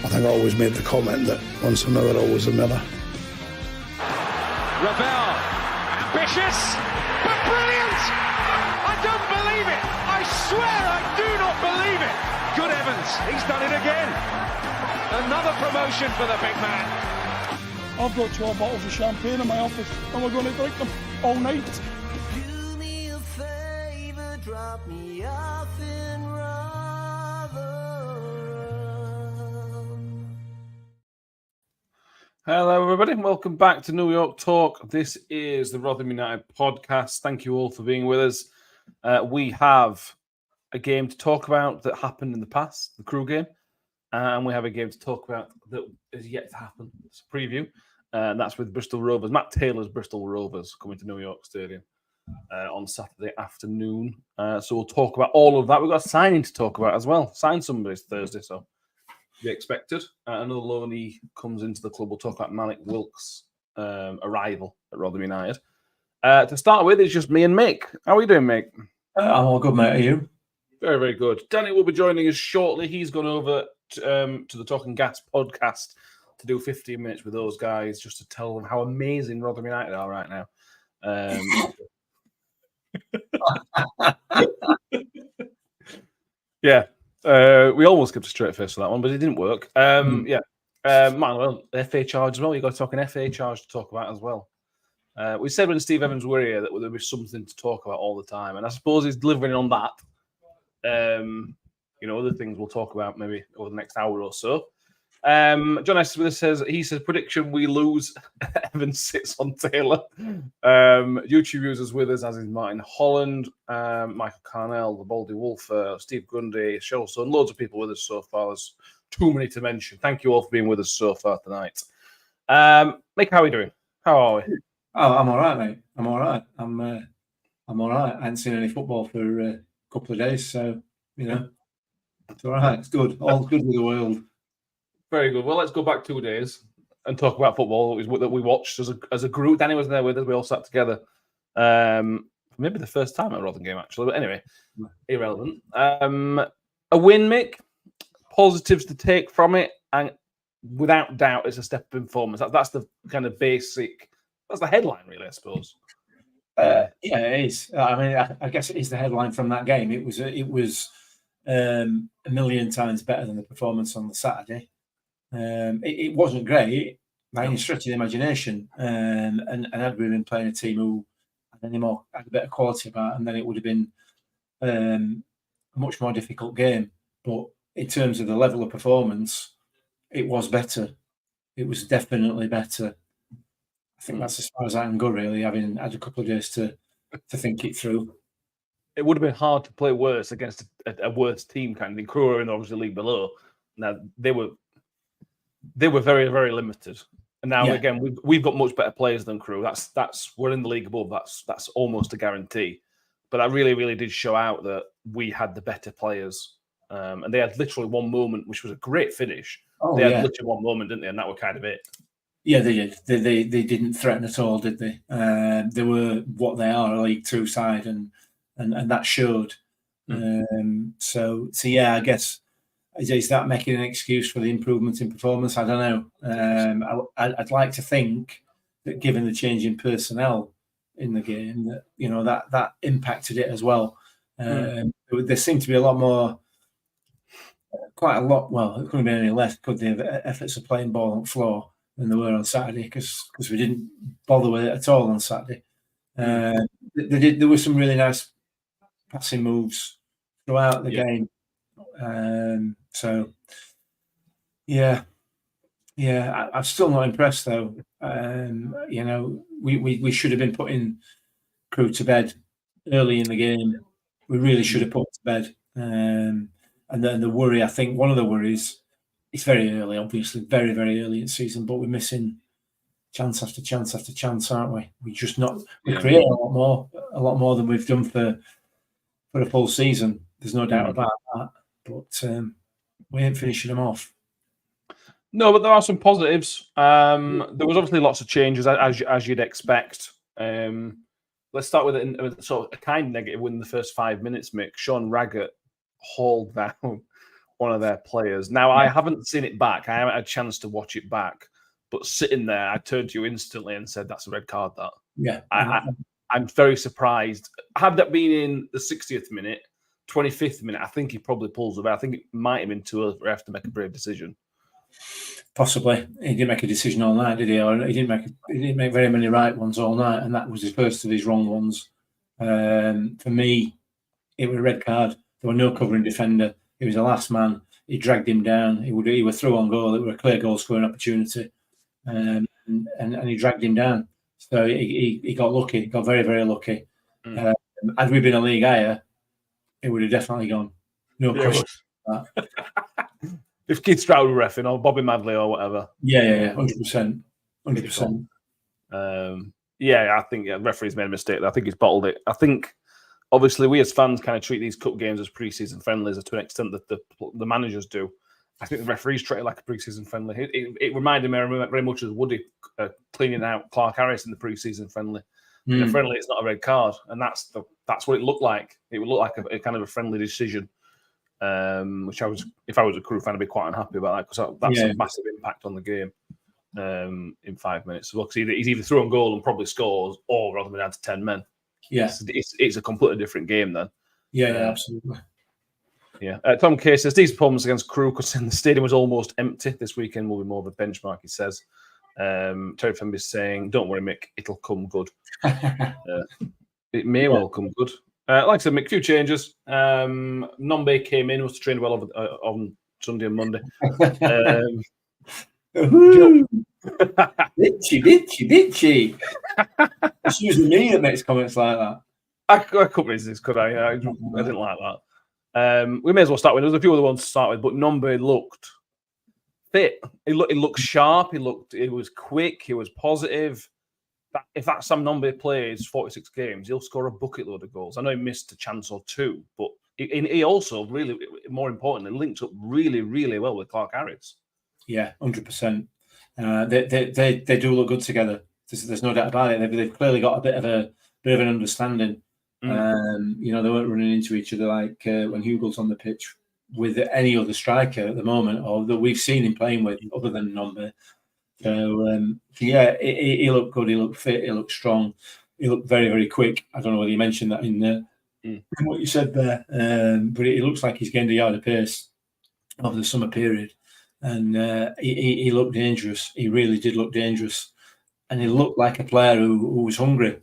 I think I always made the comment that once a miller, always a miller. Ravel, ambitious, but brilliant! I don't believe it! I swear I do not believe it! Good heavens, he's done it again! Another promotion for the big man. I've got 12 bottles of champagne in my office and we're going to drink them all night. Do me a favour, drop me off in Rotherham. Hello, everybody. Welcome back to New York Talk. This is the Rotherham United podcast. Thank you all for being with us. We have a game to talk about that happened in the past, the Crewe game. And we have a game to talk about that is yet to happen. It's a preview. And that's with Bristol Rovers. Matt Taylors Bristol Rovers coming to New York Stadium on Saturday afternoon. So we'll talk about all of that. We've got a signing to talk about as well. Sign somebody's Thursday, so be expected. Another loanee comes into the club. We'll talk about Malik Wilks' arrival at Rotherham United. To start with, it's just me and Mick. How are you doing, Mick? I'm all good, mate. Are you? Very, very good. Danny will be joining us shortly. He's gone over to the Talking Gas podcast to do 15 minutes with those guys just to tell them how amazing Rotherham United are right now. Yeah. We almost skipped a straight face for that one, but it didn't work. Yeah. Well, FA charge as well. You've got to talk an FA charge to talk about as well. We said when Steve Evans were here that there was something to talk about all the time, and I suppose he's delivering on that. Other things we'll talk about maybe over the next hour or so. John S. says prediction we lose. Evans sits on Taylor. YouTube users with us, as is Martin Holland, Michael Carnell, the Baldy Wolf, Steve Grundy, Shelson, loads of people with us so far. There's too many to mention. Thank you all for being with us so far tonight. Mick, how are we doing? How are we? Oh, I'm all right, mate. I'm all right. I'm all right. I haven't seen any football for a couple of days, so it's all right. It's good. All good with the world. Very good. Well, let's go back 2 days and talk about football that we watched as a group. Danny was there with us. We all sat together. Maybe the first time at a Rotherham game, actually. But anyway, irrelevant. A win, Mick. Positives to take from it, and without doubt, it's a step in performance. That's the kind of basic. That's the headline, really, I suppose. Yeah, it is. I mean, I guess it is the headline from that game. It was a million times better than the performance on the Saturday. It wasn't great by any stretch of the imagination, and had we been playing a team who had a better quality about, and then it would have been a much more difficult game. But in terms of the level of performance, it was better. It was definitely better. I think that's as far as I can go, really, having had a couple of days to think it through. It would have been hard to play worse against a worse team, kind of. Crewe are in obviously league below. Now they were very, very limited, and now again we've got much better players than Crewe. That's we're in the league above. That's almost a guarantee. But that really, really did show out that we had the better players, and they had literally one moment, which was a great finish. They had literally one moment, didn't they? And that was kind of it. Yeah, they did. They didn't threaten at all, did they? They were what they are, a League Two side, and that showed. So yeah, I guess is that making an excuse for the improvement in performance? I don't know. I'd like to think that given the change in personnel in the game, that that impacted it as well. There seemed to be a lot more, quite a lot. Well, it couldn't be any less. Could they have efforts of playing ball on the floor than they were on Saturday, because we didn't bother with it at all on Saturday. There were some really nice passing moves throughout the game. So, I'm still not impressed though. We should have been putting Crewe to bed early in the game. We really should have put to bed. And then the worry, I think one of the worries, it's very early, obviously, very, very early in the season, but we're missing chance after chance after chance, aren't we? We create a lot more than we've done for a full season. There's no doubt about that. But we ain't finishing them off. No, but there are some positives. There was obviously lots of changes, as you'd expect. Let's start with a kind of negative win in the first 5 minutes, Mick. Sean Raggett hauled down one of their players. Now, I haven't seen it back. I haven't had a chance to watch it back. But sitting there, I turned to you instantly and said, that's a red card, that. Yeah. I'm very surprised. Had that been in the 60th minute, 25th minute, I think he probably pulls away. I think it might have been too early for Ref to make a brave decision. Possibly. He didn't make a decision all night, did he? Or he didn't make very many right ones all night, and that was his first of his wrong ones. For me, it was a red card. There was no covering defender. He was the last man. He dragged him down. He was through on goal. It was a clear goal scoring opportunity. And he dragged him down. So he got lucky. He got very, very lucky. Had we been a league higher, it would have definitely gone. No question. If Keith Stroud were reffing or Bobby Madley or whatever. Yeah, 100%. 100%. I think the referee's made a mistake. I think he's bottled it. I think, obviously, we as fans kind of treat these cup games as pre-season friendlies to an extent that the managers do. I think the referees treat it like a pre-season friendly. It reminded me very much of Woody cleaning out Clark Harris in the pre-season friendly. In a friendly, it's not a red card, and that's what it looked like. It would look like a kind of a friendly decision, which if I was a Crewe fan, I'd be quite unhappy about that because that's a massive impact on the game in 5 minutes. So he's either through on goal and probably scores, or Rotherham down to 10 men. Yeah, it's a completely different game then. Yeah, absolutely. Yeah. Tom Kay says these performances against Crewe, considering the stadium was almost empty this weekend, will be more of a benchmark, he says. Terry Femby is saying, don't worry, Mick, it'll come good. It may well come good. Like I said, Mick, a few changes. Nombe came in, was trained well on Sunday and Monday. Bitchy. It's usually me that makes comments like that. I couldn't resist, could I? I didn't like that. We may as well start with. There was a few other ones to start with, but Nombe looked fit. He looked sharp. He was quick. He was positive. If that Sam Nombe plays 46 games, he'll score a bucket load of goals. I know he missed a chance or two, but he also really, more importantly, linked up really, really well with Clark Harris. Yeah, 100%. They do look good together. There's no doubt about it. They've clearly got a bit of an understanding. They weren't running into each other like when Hugel's on the pitch with any other striker at the moment, or that we've seen him playing with, other than Nombe. So he looked good. He looked fit. He looked strong. He looked very, very quick. I don't know whether you mentioned that in what you said there, but it looks like he's gained a yard of pace over the summer period, and he looked dangerous. He really did look dangerous, and he looked like a player who was hungry.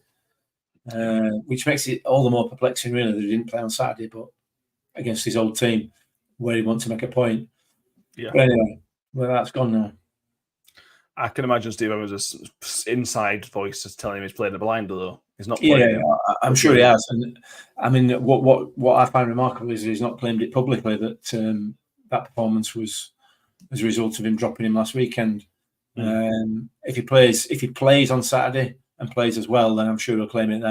Which makes it all the more perplexing, really, that he didn't play on Saturday, but against his old team, where he wanted to make a point. Yeah. But anyway, that's gone now. I can imagine Steve Evans' inside voice is telling him he's playing the blinder, though. He's not playing. Yeah, I'm sure he has. And I mean, what I find remarkable is he's not claimed it publicly that that performance was as a result of him dropping him last weekend. If he plays on Saturday and plays as well, then I'm sure he'll claim it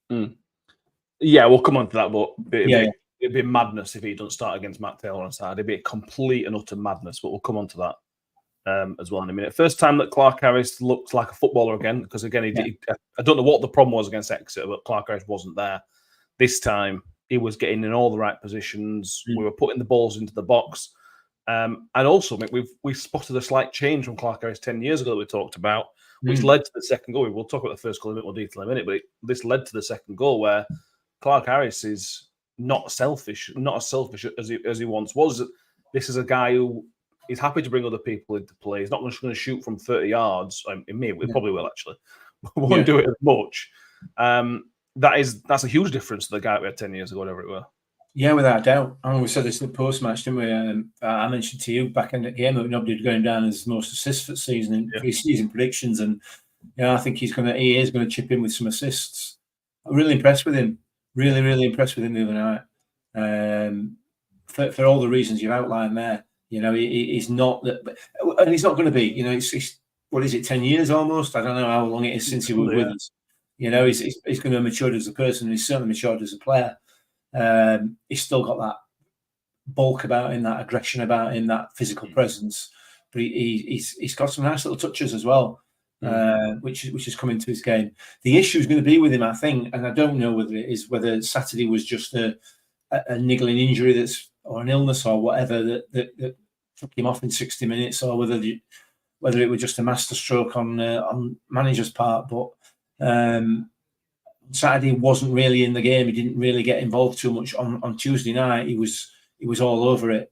then. Yeah, we'll come on to that, but it'd be madness if he doesn't start against Matt Taylor on Saturday. It'd be a complete and utter madness, but we'll come on to that as well in a minute. First time that Clark Harris looked like a footballer again, because again, I don't know what the problem was against Exeter, but Clark Harris wasn't there. This time, he was getting in all the right positions. We were putting the balls into the box. And also, we've spotted a slight change from Clark Harris 10 years ago that we talked about, which led to the second goal. We'll talk about the first goal in a bit more detail in a minute, but this led to the second goal where Clark Harris is not as selfish as he once was. This is a guy who is happy to bring other people into play. He's not just going to shoot from 30 yards. He probably will, actually. Won't do it as much. That's a huge difference to the guy we had 10 years ago, whatever it were. Yeah, without a doubt. I mean, we said this in the post-match, didn't we? I mentioned to you back in the game that nobody had going down as most assists for the season in pre-season predictions, and I think he is going to chip in with some assists. I'm really impressed with him. Really, really impressed with him the other night. For all the reasons you've outlined there, he's not that, and he's not going to be. It's what is it, 10 years almost? I don't know how long it is since he was with us. He's going to have matured as a person, and he's certainly matured as a player. He's still got that bulk about him, that aggression about him, that physical presence, but he's got some nice little touches as well, which has come into his game. The issue is going to be with him, I think, and I don't know whether Saturday was just a niggling injury that's an illness or whatever that took him off in 60 minutes, or whether it was just a masterstroke on manager's part. But Saturday wasn't really in the game. He didn't really get involved too much. On Tuesday night, he was all over it.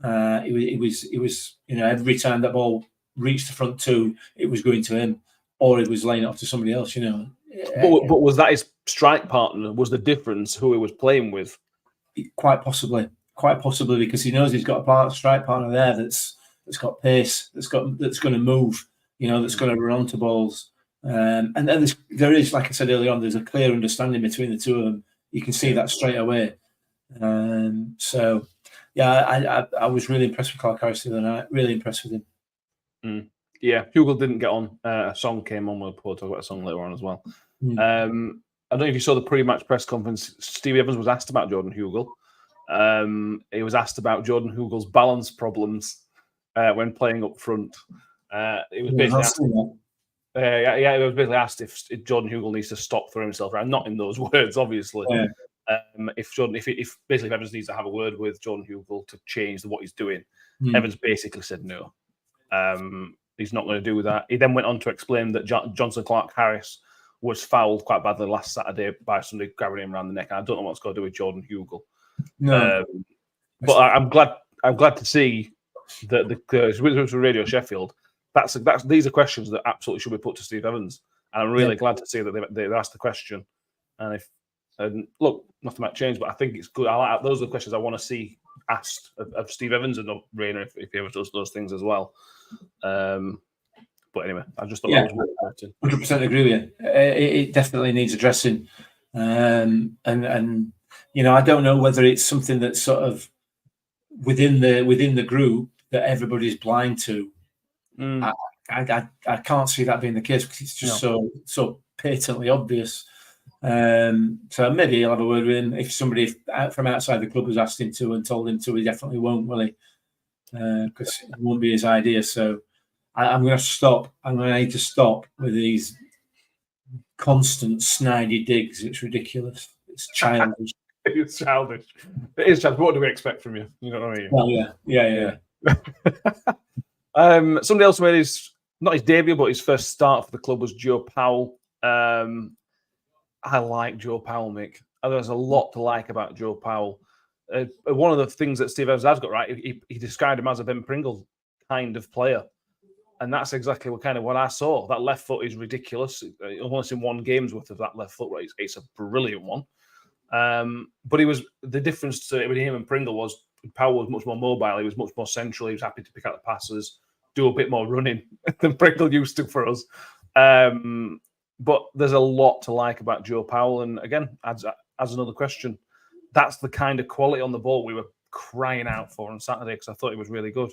It was every time that ball reached the front two, it was going to him, or it was laying it off to somebody else. But was that his strike partner? Was the difference who he was playing with? Quite possibly, because he knows he's got a strike partner there that's got pace, that's going to move, that's going to run onto balls. And then there is, like I said earlier on, there's a clear understanding between the two of them. You can see that straight away. So, yeah, I was really impressed with Clark Harris the other night. Really impressed with him. Yeah, Hugo didn't get on. A song came on. We'll talk about a song later on as well. I don't know if you saw the pre-match press conference. Steve Evans was asked about Jordan Hugo. He was asked about Jordan Hugo's balance problems when playing up front. It was basically asked, it was basically asked if Jordan Hugo needs to stop throwing himself around. Not in those words, obviously. Yeah. If basically Evans needs to have a word with Jordan Hugo to change what he's doing, Evans basically said no. He's not going to do that. He then went on to explain that Johnson Clark Harris was fouled quite badly last Saturday by somebody grabbing him around the neck. And I don't know what's got to do with Jordan Hugo. No, but I'm glad to see that the Radio Sheffield. These are questions that absolutely should be put to Steve Evans, and I'm really glad to see that they've asked the question. And look, nothing might change, but I think it's good. Those are the questions I want to see asked of Steve Evans and not Rayner if he ever does those things as well. But anyway, I just thought that was really important. 100% agree with you. It definitely needs addressing, and I don't know whether it's something that's sort of within the group that everybody's blind to. I can't see that being the case because it's just so patently obvious. So maybe he'll have a word with him. If somebody from outside the club has asked him to and told him to, he definitely won't, will he? Because it won't be his idea. So I'm going to stop. I'm going to need to stop with these constant snidey digs. It's ridiculous. It's childish. It's childish. It is childish. What do we expect from you? You know what I mean? Well, yeah. Somebody else made not his debut, but his first start for the club was Joe Powell. I like Joe Powell, Mick. There's a lot to like about Joe Powell. One of the things that Steve Evans has got right, he described him as a Ben Pringle kind of player. And that's exactly what I saw. That left foot is ridiculous. I've only seen one game's worth of that left foot. Right? It's a brilliant one. But the difference between him and Pringle was Powell was much more mobile. He was much more central. He was happy to pick out the passes, do a bit more running than Pringle used to for us. But there's a lot to like about Joe Powell. And again, as another question, that's the kind of quality on the ball we were crying out for on Saturday because I thought he was really good.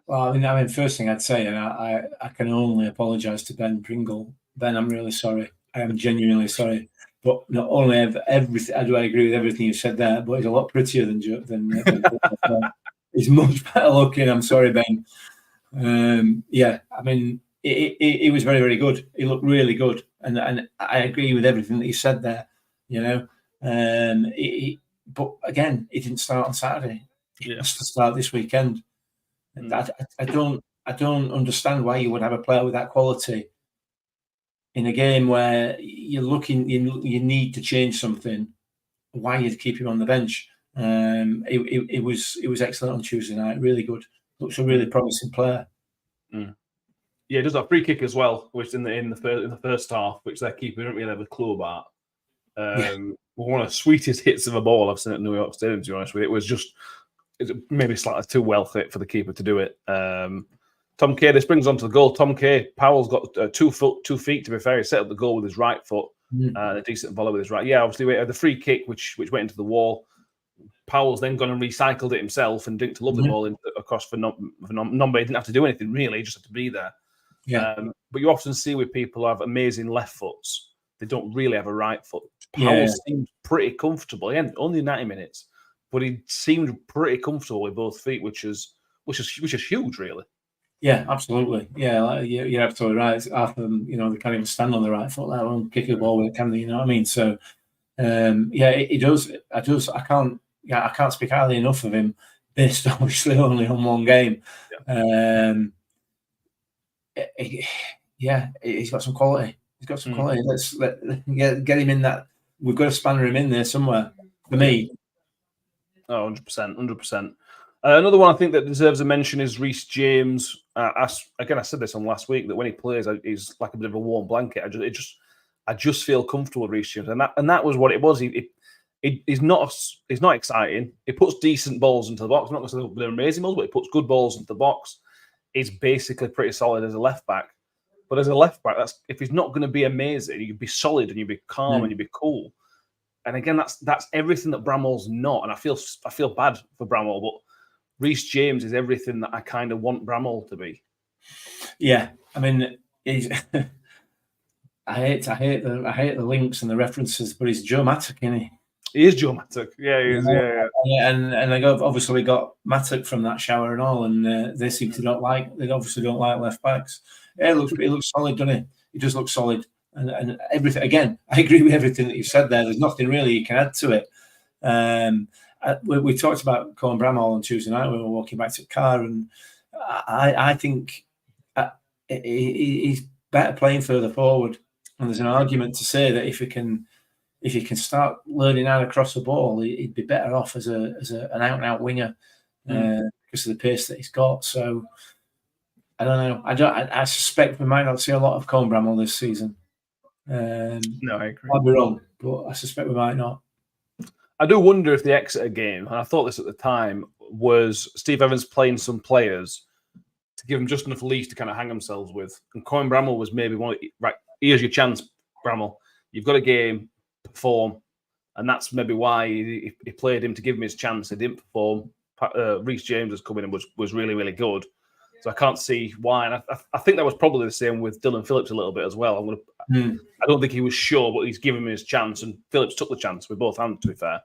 Well, I mean, first thing I'd say, and I can only apologise to Ben Pringle. Ben, I'm really sorry. I am genuinely sorry. But not only everything, do I agree with everything you said there, but he's a lot prettier than he's much better looking. I'm sorry, Ben. I mean, he was very, very good. He looked really good, and I agree with everything that you said there. But again, he didn't start on Saturday. He has to start this weekend. I don't understand why you would have a player with that quality in a game where you're looking, you need to change something. Why you'd keep him on the bench? It was excellent on Tuesday night. Really good. Looks a really promising player. Yeah, he does that free kick as well, which in the first half, which their keeper didn't really have a clue about. One of the sweetest hits of a ball I've seen at New York Stadium. To be honest with you, it's maybe slightly too well fit for the keeper to do it. Tom Kay, this brings on to the goal. Tom Kay, Powell's got 2 feet, to be fair. He set up the goal with his right foot, a decent volley with his right. Yeah, obviously, the free kick, which went into the wall. Powell's then gone and recycled it himself and dinked a lovely ball across for Nombe. He didn't have to do anything, really. He just had to be there. Yeah. But you often see with people who have amazing left foots, they don't really have a right foot. Powell seemed pretty comfortable. Again, only 90 minutes. But he seemed pretty comfortable with both feet, which is huge, really. Yeah, absolutely. Yeah, you're absolutely right. Half of them, they can't even stand on the right foot, let alone kick a ball with it, can they? You know what I mean? So, it does. I can't I can't speak highly enough of him, based obviously only on one game. He's got some quality. He's got some quality. Let's get him in that. We've got to spanner him in there somewhere. For me, 100%. Another one I think that deserves a mention is Reece James. I said this on last week that when he plays, he's like a bit of a warm blanket. I just feel comfortable with Reece James, and that was what it was. He's not exciting. He puts decent balls into the box. I'm not going to say they're amazing balls, but he puts good balls into the box. He's basically pretty solid as a left back. But as a left back, if he's not going to be amazing, you'd be solid and you'd be calm and you'd be cool. And again, that's everything that Bramall's not. And I feel bad for Bramall, but Reece James is everything that I kind of want Bramall to be. Yeah, I mean, he's. I hate the links and the references, but he's Joe Mattock, isn't he? He is Joe Mattock. Yeah, he is. Yeah. And obviously we got Mattock from that shower and all, and they seem to they obviously don't like left backs. Yeah, he looks solid, doesn't he? He does look solid, and everything. Again, I agree with everything that you've said there. There's nothing really you can add to it. We talked about Colin Bramall on Tuesday night when we were walking back to the car, and I think he's better playing further forward. And there's an argument to say that if he can start learning how to cross the ball, he'd be better off as an out-and-out winger because of the pace that he's got. So I don't know. I suspect we might not see a lot of Colin Bramall this season. No, I agree. I'll be wrong, but I suspect we might not. I do wonder if the Exeter game, and I thought this at the time, was Steve Evans playing some players to give them just enough leash to kind of hang themselves with. And Colin Bramall was maybe right, here's your chance, Bramall. You've got a game, perform. And that's maybe why he played him to give him his chance. He didn't perform. Reece James has come in and was really, really good. So I can't see why. And I think that was probably the same with Dylan Phillips a little bit as well. I don't think he was sure, but he's given him his chance. And Phillips took the chance with both hands, to be fair.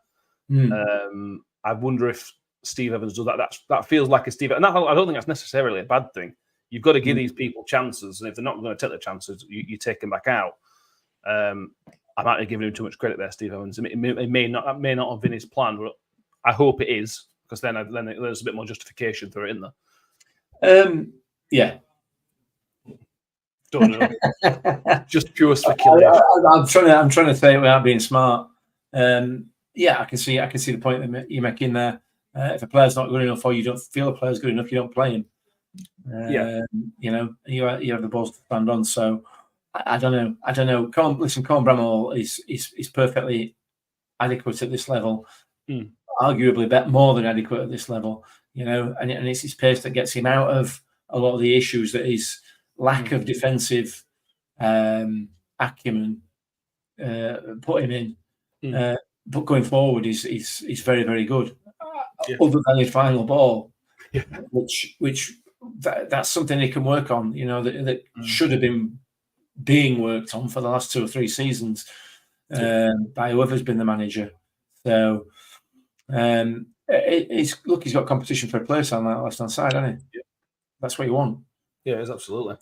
I wonder if Steve Evans does that. That feels like a Steve. And I don't think that's necessarily a bad thing. You've got to give these people chances, and if they're not going to take the chances, you take them back out. I might have given him too much credit there, Steve Evans. It may not have been his plan, but I hope it is, because then there's a bit more justification for it in there. Yeah. Don't know. Just pure speculation. I'm trying to say it without being smart. Yeah, I can see the point that you're making there. If a player's not good enough, or you don't feel a player's good enough, you don't play him. You have the balls to stand on. So I don't know. Colin Bramall is perfectly adequate at this level. Arguably more than adequate at this level. And it's his pace that gets him out of a lot of the issues that his lack of defensive acumen put him in. But going forward, he's very, very good. Other than his final ball, which that's something he can work on. That should have been being worked on for the last 2 or 3 seasons by whoever's been the manager. So he's got competition for a place on that left-hand side, hasn't he? Yeah. That's what you want. Yeah, it is, absolutely.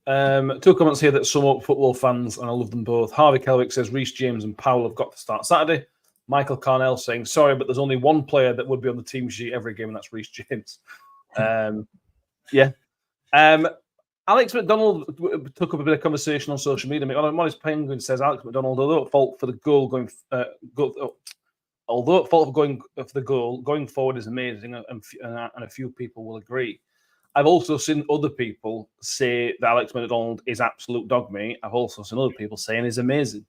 2 comments here that sum up football fans, and I love them both. Harvey Kelwick says Reece James and Powell have got to start Saturday. Michael Carnell saying, sorry, but there's only one player that would be on the team sheet every game, and that's Reece James. Alex McDonald took up a bit of conversation on social media. Modest Penguin says Alex McDonald, although at fault for the goal going forward is amazing, and a few people will agree. I've also seen other people say that Alex McDonald is absolute dog meat. I've also seen other people saying he's amazing.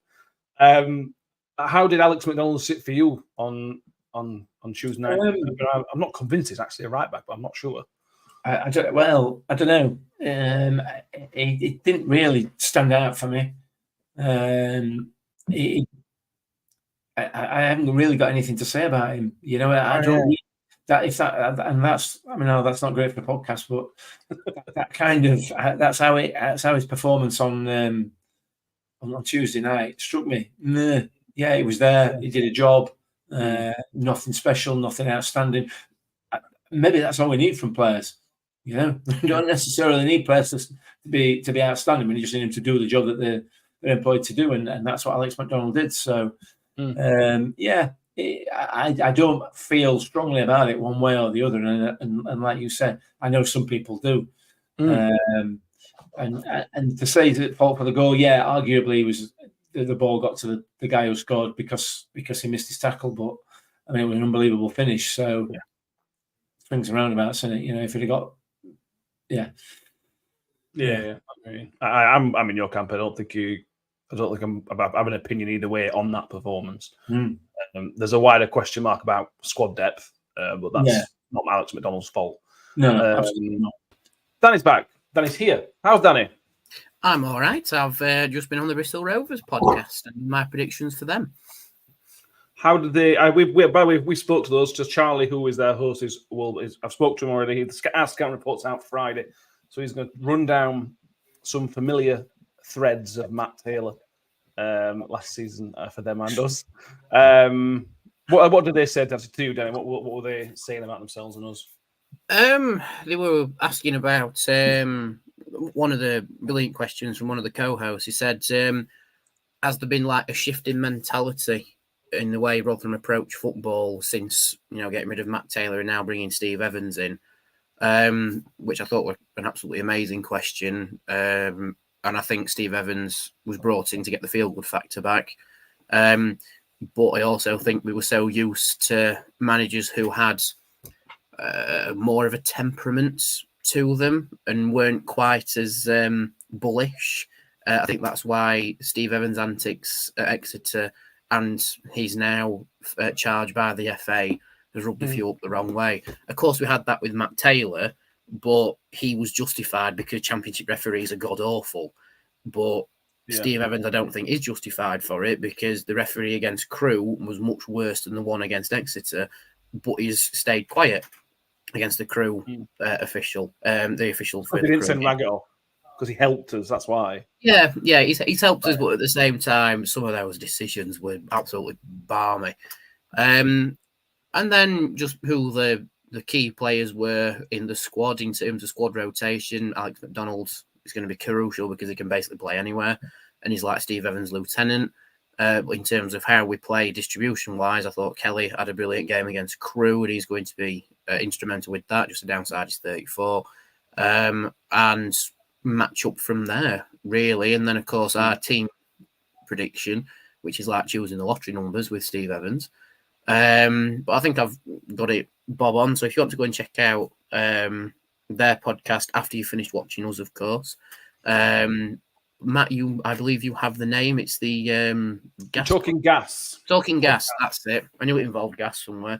How did Alex McDonald sit for you on Tuesday night? I'm not convinced he's actually a right back, but I'm not sure. I don't know. It didn't really stand out for me. I haven't really got anything to say about him. I don't. That's not great for the podcast, but that's how his performance on Tuesday night struck me. Yeah, he was there. He did a job. Nothing special, nothing outstanding. Maybe that's all we need from players. We don't necessarily need players to be outstanding. We just need them to do the job that they're employed to do, and that's what Alex McDonald did. So, I don't feel strongly about it one way or the other. And like you said, I know some people do. And to say that fault for the goal, yeah, arguably was the ball got to the guy who scored because he missed his tackle. But I mean, it was an unbelievable finish. So swings and roundabouts, isn't it? You know, if it had got, yeah. I'm in your camp. I don't think I'm about have an opinion either way on that performance. There's a wider question mark about squad depth, but that's not Alex McDonald's fault. No, absolutely not. Danny's back. Danny's here. How's Danny? I'm all right. I've just been on the Bristol Rovers podcast and my predictions for them. How did they? By the way, we spoke to those. Just Charlie, who is their host, I've spoke to him already. Our scout report's out Friday, so he's going to run down some familiar threads of Matt Taylor last season for them and us. What did they say to you, Danny? What were they saying about themselves and us? They were asking about one of the brilliant questions from one of the co-hosts. He said, has there been like a shift in mentality in the way Rotherham approach football since, getting rid of Matt Taylor and now bringing Steve Evans in? Which I thought were an absolutely amazing question. And I think Steve Evans was brought in to get the feel-good factor back. But I also think we were so used to managers who had more of a temperament to them and weren't quite as bullish. I think that's why Steve Evans' antics at Exeter, and he's now charged by the FA, has rubbed a few up the wrong way. Of course, we had that with Matt Taylor, but he was justified because Championship referees are god-awful. But Steve Evans, I don't think, is justified for it because the referee against Crewe was much worse than the one against Exeter, but he's stayed quiet against the Crewe official, the official. He didn't send Raggett because he helped us, that's why. Yeah, he's helped us, but at the same time, some of those decisions were absolutely balmy. And then just who the key players were in the squad in terms of squad rotation. Alex McDonald is going to be crucial because he can basically play anywhere, and he's like Steve Evans' lieutenant. But in terms of how we play distribution-wise, I thought Kelly had a brilliant game against Crewe, and he's going to be instrumental with that. Just a downside is 34. And match up from there, really. And then, of course, our team prediction, which is like choosing the lottery numbers with Steve Evans. But I think I've got it bob on. So if you want to go and check out their podcast after you finished watching us, of course. Matt, I believe you have the name. It's the Talking Gas. Talking Gas, that's it. I knew it involved gas somewhere.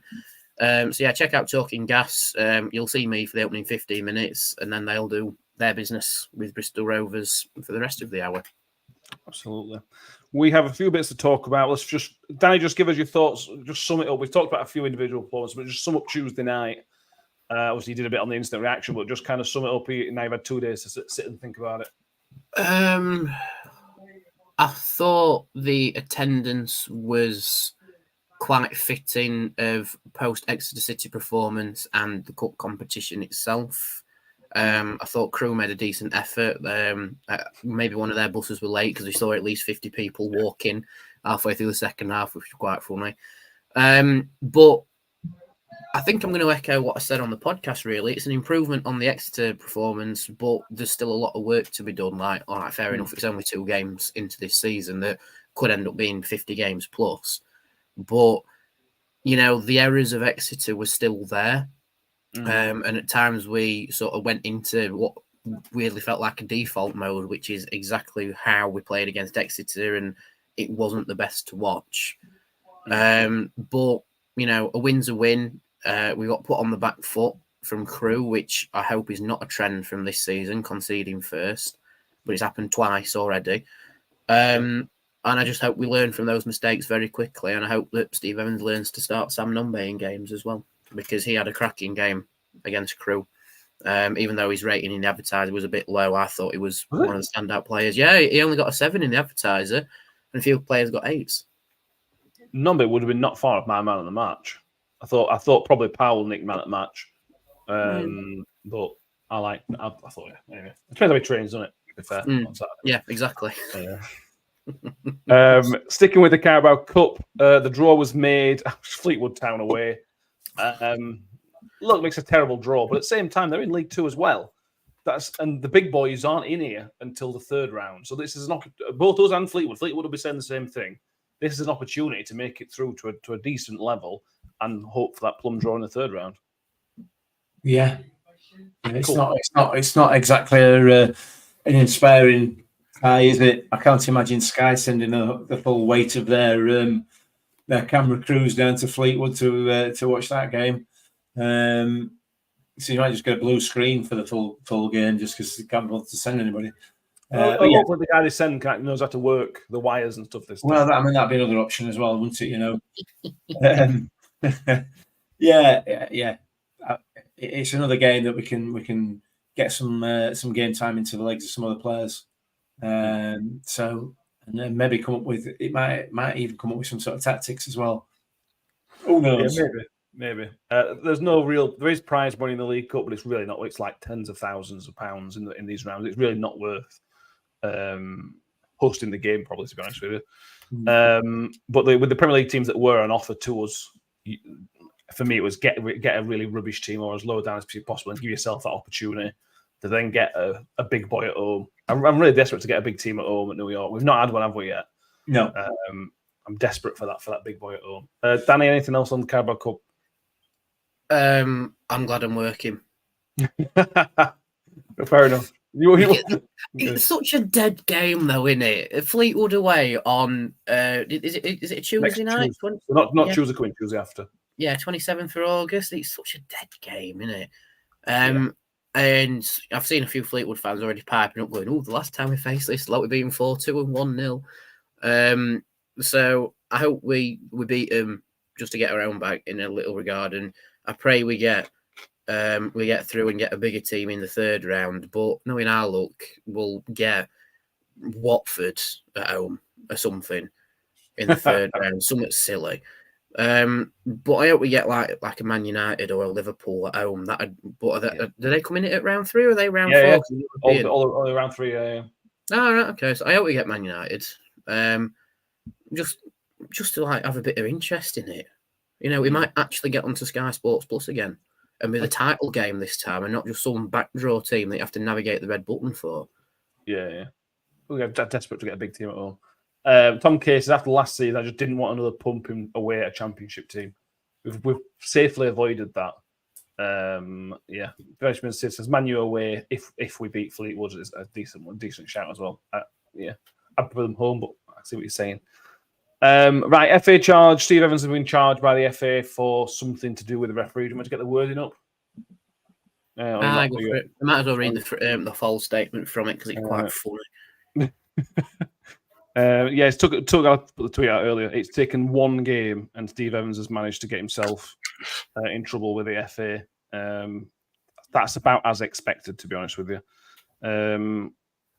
So yeah, check out Talking Gas. You'll see me for the opening 15 minutes, and then they'll do their business with Bristol Rovers for the rest of the hour. Absolutely. We have a few bits to talk about. Danny, just give us your thoughts. Just sum it up. We've talked about a few individual performances, but just sum up Tuesday night. Obviously, you did a bit on the instant reaction, but just kind of sum it up. Now you've had 2 days to sit and think about it. I thought the attendance was quite fitting of post Exeter City performance and the cup competition itself. I thought Crewe made a decent effort. Maybe one of their buses were late because we saw at least 50 people walking halfway through the second half, which was quite funny. But I think I'm going to echo what I said on the podcast, really. It's an improvement on the Exeter performance, but there's still a lot of work to be done. All right, fair enough, it's only 2 games into this season that could end up being 50 games plus. But, the errors of Exeter were still there. And at times we sort of went into what weirdly felt like a default mode, which is exactly how we played against Exeter, and it wasn't the best to watch. But, a win's a win. We got put on the back foot from Crewe, which I hope is not a trend from this season, conceding first, but it's happened twice already. And I just hope we learn from those mistakes very quickly, and I hope that Steve Evans learns to start Sam Nombe in games as well, because he had a cracking game against Crewe. Even though his rating in the Advertiser was a bit low, I thought he was one of the standout players. Yeah, he only got a 7 in the Advertiser, and a few players got 8s. Nombe would have been not far off my man of the match. I thought probably Powell nicked man at the match, but I thought anyway. It depends how he trains, doesn't it? To be fair, on Saturday. Yeah, exactly. Sticking with the Carabao Cup, the draw was made. Fleetwood Town away. Look, makes a terrible draw, but at the same time, they're in League Two as well. And the big boys aren't in here until the third round. So this is both us and Fleetwood. Fleetwood will be saying the same thing. This is an opportunity to make it through to a decent level and hope for that plum draw in the third round. Yeah, it's not exactly an inspiring tie, is it? I can't imagine Sky sending the full weight of their camera crews down to Fleetwood to watch that game. So you might just get a blue screen for the full game just because they can't bother to send anybody. Hopefully the guy they send knows how to work the wires and stuff. That'd be another option as well, wouldn't it? Yeah. It's another game that we can get some game time into the legs of some other players. And then maybe come up with might even come up with some sort of tactics as well. Who knows? Yeah, maybe. There is prize money in the League Cup, but it's really not. It's like tens of thousands of pounds in these rounds. It's really not worth hosting the game, probably, to be honest with you. But with the Premier League teams that were on offer to us, for me, it was get a really rubbish team or as low down as possible and give yourself that opportunity to then get a big boy at home. I'm really desperate to get a big team at home at New York. We've not had one, have we, yet? No. I'm desperate for that big boy at home. Danny, anything else on the Carabao Cup? I'm glad I'm working. Fair enough. It's such a dead game, though, isn't it? Fleetwood away on is it a Tuesday night? Not Tuesday coming, Tuesday after. Yeah, 27th of August. It's such a dead game, isn't it? And I've seen a few Fleetwood fans already piping up, going, "Oh, the last time we faced this, like we've been 4-2 and 1-0." So I hope we beat them just to get our own back in a little regard, and I pray we get through and get a bigger team in the third round. But knowing our luck, we'll get Watford at home or something in the third round, something silly. But I hope we get like a Man United or a Liverpool at home. Do they come in at round 3 or are they round 4? Yeah. All round 3. Yeah. Oh, right, okay. So I hope we get Man United. Just to have a bit of interest in it. We might actually get onto Sky Sports Plus again and with a title game this time and not just some backdraw team that you have to navigate the red button for. Yeah. We're desperate to get a big team at home. Tom Case says, after last season, I just didn't want another pumping away at a championship team. We've safely avoided that. Benjamin says, Man U away, if we beat Fleetwood, is a decent shout as well. I'd put them home, but I see what you're saying. Right, FA charge. Steve Evans has been charged by the FA for something to do with the referee. Do you want to get the wording up? I might as well read the full statement from it because it's quite funny. It's took out the tweet out earlier. It's taken one game, and Steve Evans has managed to get himself in trouble with the FA. That's about as expected, to be honest with you.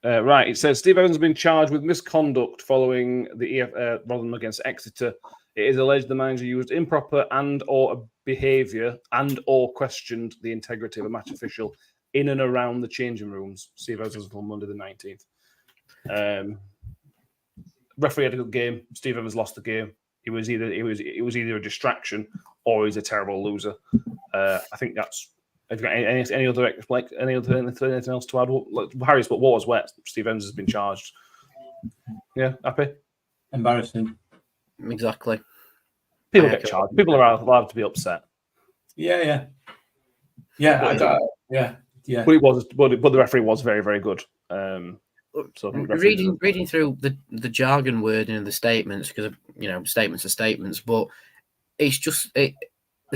Right, it says Steve Evans has been charged with misconduct following the Rotherham against Exeter. It is alleged the manager used improper and/or behaviour and/or questioned the integrity of a match official in and around the changing rooms. Steve Evans was on Monday the 19th. Referee had a good game. Steve Evans lost the game. It was either a distraction or he's a terrible loser. I think that's. Have you got anything else to add? Harry's but water's wet. Steve Evans has been charged. Yeah, happy? Embarrassing. Exactly. People get charged. People are allowed to be upset. Yeah. But the referee was very, very good. Reading through the jargon wording of the statements, because statements are statements, but he's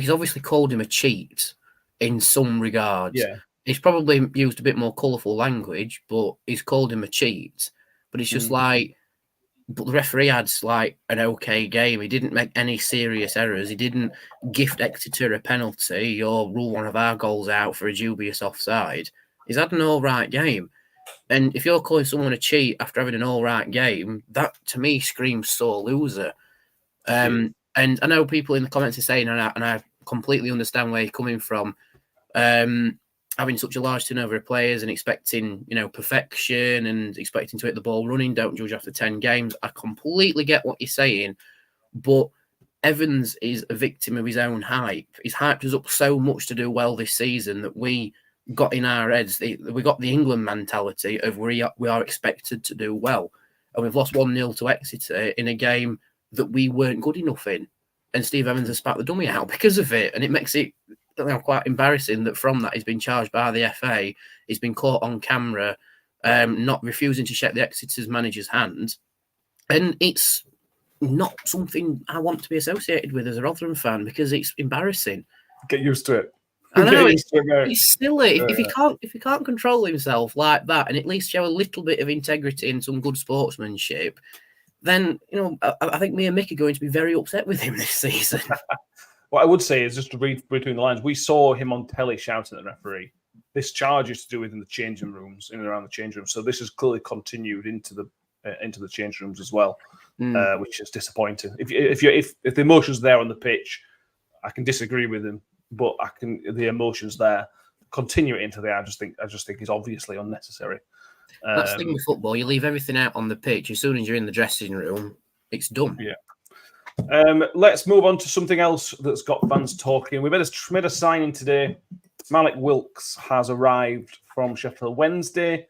obviously called him a cheat in some regards. Yeah, he's probably used a bit more colourful language, but he's called him a cheat. But it's just but the referee had an okay game. He didn't make any serious errors. He didn't gift Exeter a penalty or rule one of our goals out for a dubious offside. He's had an all right game. And if you're calling someone a cheat after having an all right game, that to me screams sore loser. And I know people in the comments are saying, and I completely understand where you're coming from. having such a large turnover of players and expecting, perfection and expecting to hit the ball running. Don't judge after 10 games. I completely get what you're saying, but Evans is a victim of his own hype. He's hyped us up so much to do well this season that we got in our heads. We got the England mentality of we are expected to do well. And we've lost 1-0 to Exeter in a game that we weren't good enough in. And Steve Evans has spat the dummy out because of it. And it makes it quite embarrassing that from that he's been charged by the FA. He's been caught on camera, not refusing to shake the Exeter's manager's hand. And it's not something I want to be associated with as a Rotherham fan because it's embarrassing. Get used to it. I know it's silly. If he can't control himself like that and at least show a little bit of integrity and some good sportsmanship, then I think me and Mick are going to be very upset with him this season. What I would say is, just to read between the lines, we saw him on telly shouting at the referee. This charge is to do with in the changing rooms, in and around the changing rooms. So this has clearly continued into the changing rooms as well, which is disappointing. If the emotions there on the pitch, I can disagree with him, but the emotions there continue it into the. I just think it's obviously unnecessary. That's the thing with football. You leave everything out on the pitch. As soon as you're in the dressing room, it's done. Yeah. Let's move on to something else that's got fans talking. We made a signing today. Malik Wilks has arrived from Sheffield Wednesday.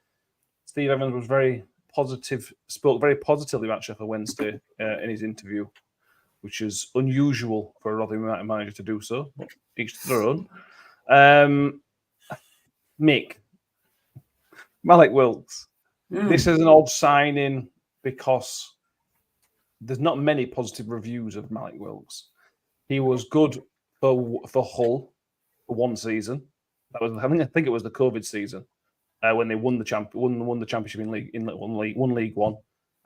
Steve Evans was spoke very positively about Sheffield Wednesday in his interview, which is unusual for a Rotherham United manager to do so. But each to their own. Mick, Malik Wilks. This is an odd signing because there's not many positive reviews of Malik Wilks. He was good for Hull for one season. I think it was the COVID season when they won the championship in League One.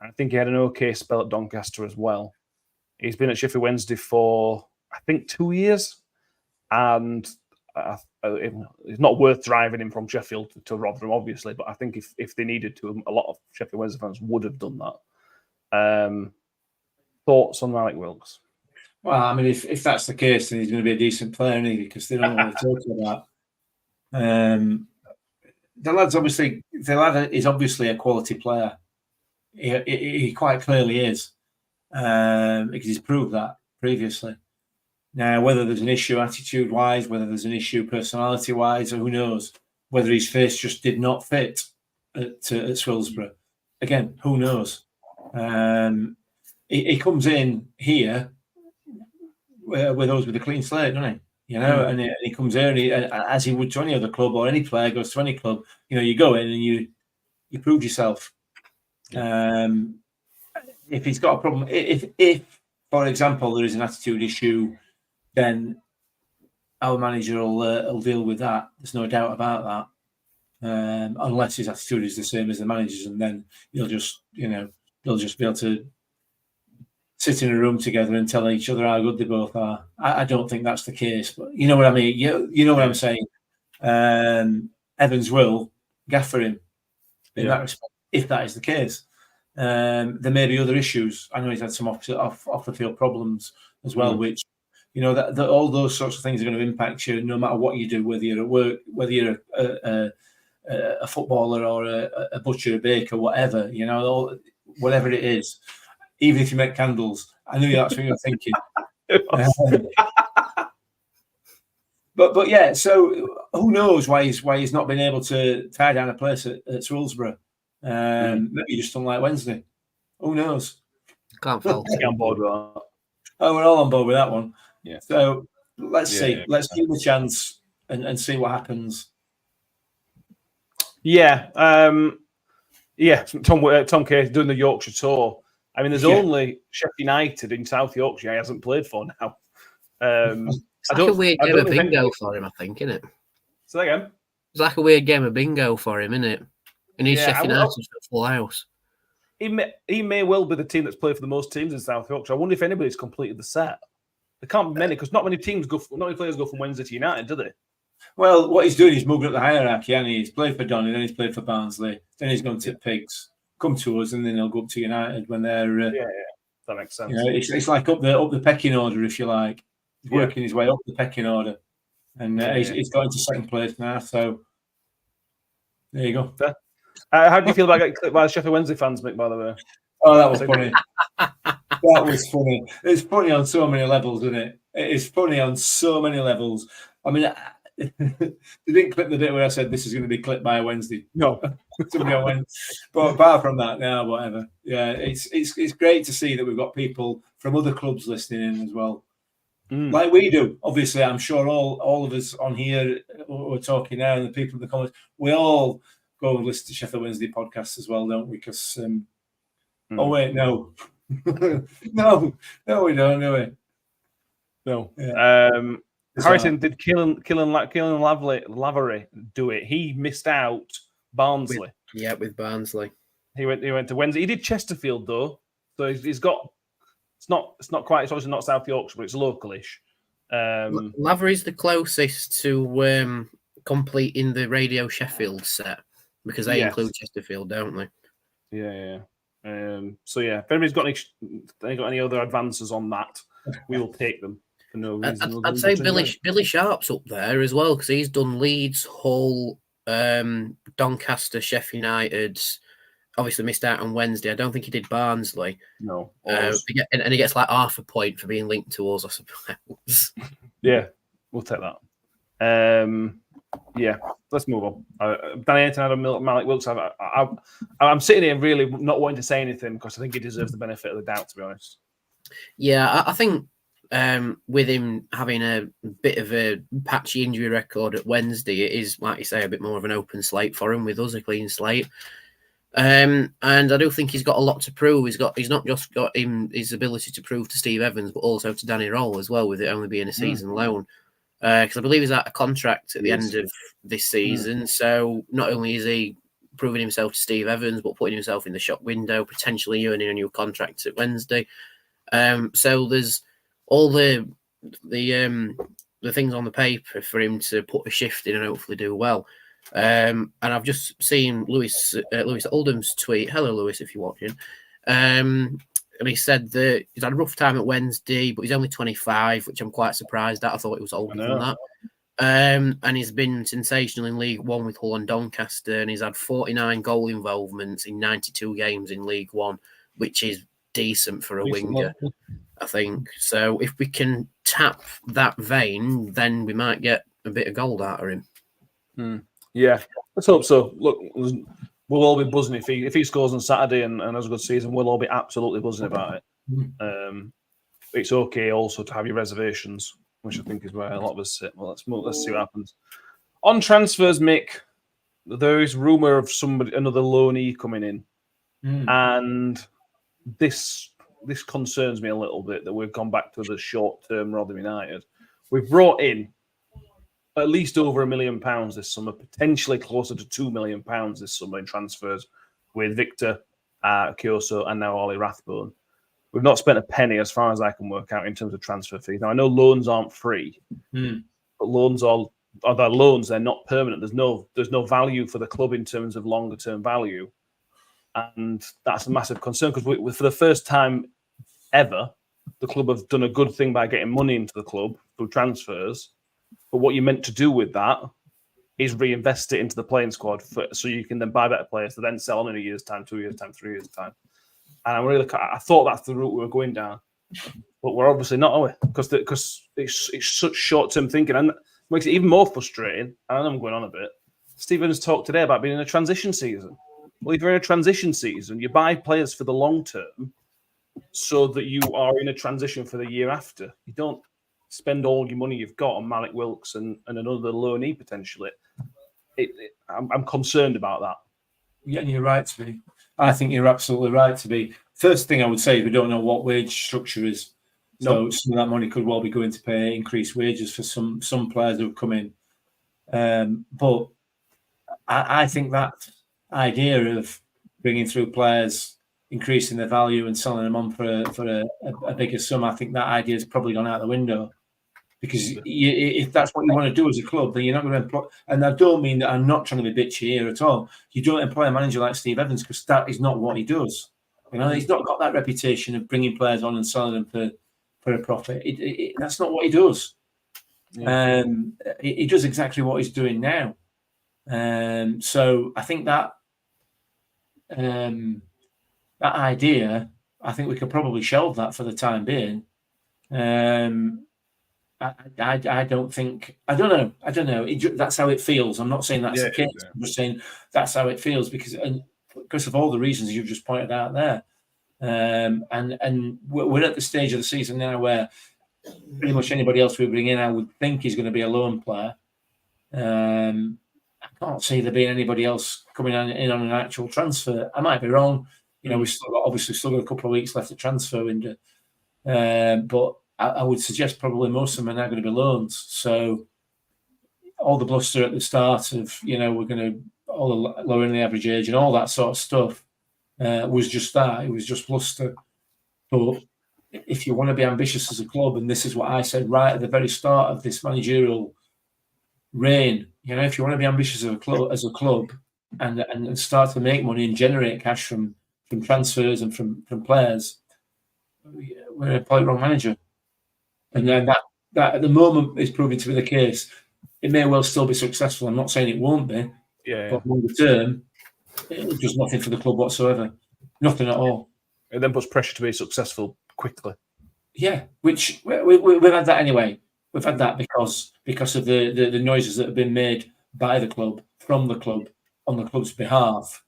And I think he had an okay spell at Doncaster as well. He's been at Sheffield Wednesday for I think 2 years, and it's not worth driving him from Sheffield to Rotherham, obviously. But I think if they needed to, a lot of Sheffield Wednesday fans would have done that. Thoughts on Malik Wilks? Well, I mean, if that's the case, then he's going to be a decent player, isn't he? Because they don't know what they're talking about. The lad is obviously a quality player. He quite clearly is, because he's proved that previously. Now, whether there's an issue attitude-wise, whether there's an issue personality-wise, who knows? Whether his face just did not fit at Swillsborough. Again, who knows? He comes in here with us with a clean slate, doesn't he? And he comes here and as he would to any other club or any player goes to any club, you go in and you prove yourself. If he's got a problem, if for example there is an attitude issue, then our manager will deal with that. There's no doubt about that. Unless his attitude is the same as the manager's, and then they'll just be able to sit in a room together and tell each other how good they both are. I don't think that's the case, but you know what I mean. You know what I'm saying. Evans will gaffer him in that respect, if that is the case. There may be other issues. I know he's had some off the field problems as well, which that all those sorts of things are going to impact you no matter what you do, whether you're at work, whether you're a footballer or a butcher, a baker, whatever. Whatever it is. Even if you make candles, I knew that's what you were thinking. But yeah, so who knows why he's not been able to tie down a place at Swillsborough? Maybe he just don't like Wednesday. Who knows? Can't fault. On board with that. Oh, we're all on board with that one. Yeah. So let's see. Yeah, let's give him a chance and see what happens. Yeah. Tom Case doing the Yorkshire tour. I mean, there's only Sheffield United in South Yorkshire he hasn't played for now. It's like a weird game of bingo for him, I think, isn't it? Say that again. It's like a weird game of bingo for him, isn't it? And he's Sheffield United's got full house. He may well be the team that's played for the most teams in South Yorkshire. I wonder if anybody's completed the set. There can't be many because not many players go from Wednesday to United, do they? Well, what he's doing is moving up the hierarchy, and he's played for Donny, then he's played for Barnsley, then he's gone to Pigs, come to us, and then he'll go up to United when they're. That makes sense. It's like up the pecking order, if you like. He's working his way up the pecking order, and he's got into second place now. So There you go. How do you feel about getting clipped by the Sheffield Wednesday fans, Mick, by the way? Oh, that was funny. That was funny. It's funny on so many levels, isn't it? It's funny on so many levels. I mean, they didn't clip the bit where I said this is going to be clipped by a Wednesday. No. Somebody on Wednesday. But apart from that, now whatever. Yeah, it's great to see that we've got people from other clubs listening in as well. Like we do. Obviously, I'm sure all of us on here who are talking now and the people in the comments, we all go and listen to Sheffield Wednesday podcasts as well, don't we? Because oh wait, no. no, we don't, do we? No. Yeah. Harrison, did Killen Lavery do it? He missed out Barnsley. With Barnsley. He went to Wednesday. He did Chesterfield though, so he's got. It's not quite. It's obviously not South Yorkshire, but it's localish. Lavery's the closest to completing the Radio Sheffield set because they include Chesterfield, don't they? Yeah. So yeah, if anybody's got any other advances on that, we will take them for no reason. I'd say Billy Sharp's up there as well because he's done Leeds, Hull, Doncaster, Sheffield United. Obviously missed out on Wednesday. I don't think he did Barnsley. No. And he gets like half a point for being linked to us, I suppose. Yeah, we'll take that. Yeah, let's move on. Danny Ayton, Adam Malik Wilks. I'm sitting here really not wanting to say anything because I think he deserves the benefit of the doubt, to be honest. Yeah, I think with him having a bit of a patchy injury record at Wednesday, it is, like you say, a bit more of an open slate for him. With us, a clean slate. And I do think he's got a lot to prove. He's not just got his ability to prove to Steve Evans, but also to Danny Roll as well, with it only being a season loan. Because I believe he's out of contract at the end of this season. So not only is he proving himself to Steve Evans, but putting himself in the shop window, potentially earning a new contract at Wednesday. So there's all the things on the paper for him to put a shift in and hopefully do well. And I've just seen Lewis Oldham's tweet. Hello, Lewis, if you're watching. And he said that he's had a rough time at Wednesday, but he's only 25, which I'm quite surprised at. I thought it was older than that. And he's been sensational in League One with Hull and Doncaster, and he's had 49 goal involvements in 92 games in League One, which is decent for a winger, I think. So if we can tap that vein, then we might get a bit of gold out of him. Yeah, let's hope so. Look, we'll all be buzzing if he scores on Saturday and has a good season. We'll all be absolutely buzzing about it. It's okay also to have your reservations, which I think is where a lot of us sit. Well, let's see what happens. On transfers, Mick, there is rumour of another loanee coming in, and this concerns me a little bit that we've gone back to the short-term Rotherham United. We've brought in at least over £1 million this summer, potentially closer to £2 million this summer in transfers with Victor Kyoso and now Ollie Rathbone. We've not spent a penny as far as I can work out in terms of transfer fees. Now, I know loans aren't free, but loans are loans. They're not permanent. There's no value for the club in terms of longer term value. And that's a massive concern because for the first time ever, the club have done a good thing by getting money into the club through transfers. But what you're meant to do with that is reinvest it into the playing squad so you can then buy better players to then sell on in a year's time, 2 years' time, 3 years' time. And I thought that's the route we were going down. But we're obviously not, are we? Because it's such short-term thinking. And it makes it even more frustrating. I know I'm going on a bit. Stephen's talked today about being in a transition season. Well, if you're in a transition season, you buy players for the long term so that you are in a transition for the year after. You don't spend all your money you've got on Malik Wilks and another loanee potentially. I'm concerned about that. Yeah, and you're right to be. I think you're absolutely right to be. First thing I would say is we don't know what wage structure is. So some of that money could well be going to pay increased wages for some players who have come in. But I think that idea of bringing through players, increasing their value and selling them on for a bigger sum, I think that idea has probably gone out the window. Because if that's what you want to do as a club, then you're not going to employ. And I don't mean that I'm not trying to be bitchy here at all. You don't employ a manager like Steve Evans because that is not what he does. You know, he's not got that reputation of bringing players on and selling them for a profit. That's not what he does. Yeah. He does exactly what he's doing now. So I think that that idea, I think we could probably shelve that for the time being. I don't think, I don't know. That's how it feels. I'm not saying that's the case. I'm just saying that's how it feels because of all the reasons you've just pointed out there. And we're at the stage of the season now where pretty much anybody else we bring in, I would think is going to be a loan player. I can't see there being anybody else coming in on an actual transfer. I might be wrong. We've still got a couple of weeks left of transfer window. But I would suggest probably most of them are now going to be loans. So all the bluster at the start of, we're going to all the lowering the average age and all that sort of stuff was just that. It was just bluster. But if you want to be ambitious as a club, and this is what I said right at the very start of this managerial reign, if you want to be ambitious as a club and start to make money and generate cash from transfers and from players, we're going to play wrong manager. And then that at the moment is proving to be the case. It may well still be successful. I'm not saying it won't be. But longer term, it does nothing for the club whatsoever. Nothing at all. It then puts pressure to be successful quickly. Yeah, which we've had that anyway. We've had that because of the noises that have been made by the club, from the club, on the club's behalf.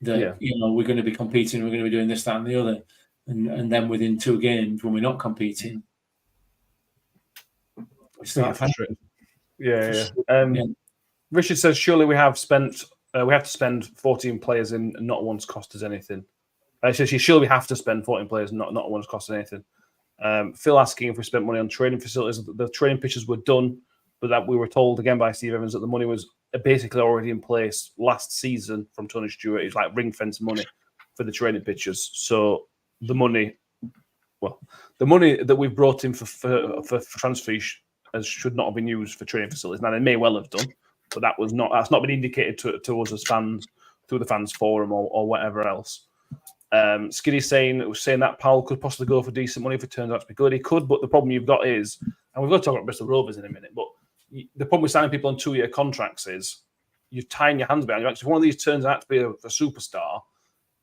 That we're going to be competing, we're going to be doing this, that, and the other, and then within 2 games when we're not competing, we start frustrated. Richard says, surely we have to spend 14 players in and not one's cost us anything. Surely we have to spend 14 players and not one's cost us anything. Phil asking if we spent money on training facilities. The training pitches were done, but that we were told again by Steve Evans that the money was basically already in place last season from Tony Stewart. It's like ring fence money for the training pitches. So the money that we've brought in for transfer should not have been used for training facilities. Now they may well have done, but that's not been indicated to us as fans through the fans forum or whatever else. Skiddy saying that Powell could possibly go for decent money if it turns out to be good. He could, but the problem you've got is, and we've got to talk about Bristol Rovers in a minute, but the problem with signing people on 2-year contracts is you're tying your hands behind you. If one of these turns out to be a superstar,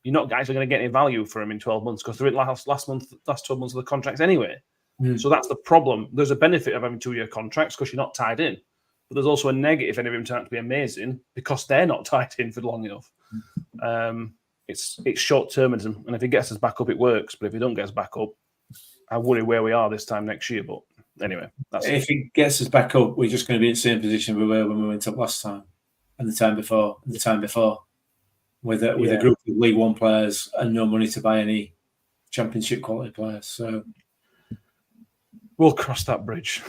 you're not actually going to get any value for him in 12 months because they're in last 12 months of the contracts anyway. So that's the problem. There's a benefit of having 2-year contracts because you're not tied in. But there's also a negative if any of them turn out to be amazing because they're not tied in for long enough. It's short-termism. And if he gets us back up, it works. But if he don't get us back up, I worry where we are this time next year. But anyway. If he gets us back up, we're just going to be in the same position we were when we went up last time and the time before, with a group of League One players and no money to buy any Championship quality players. So we'll cross that bridge.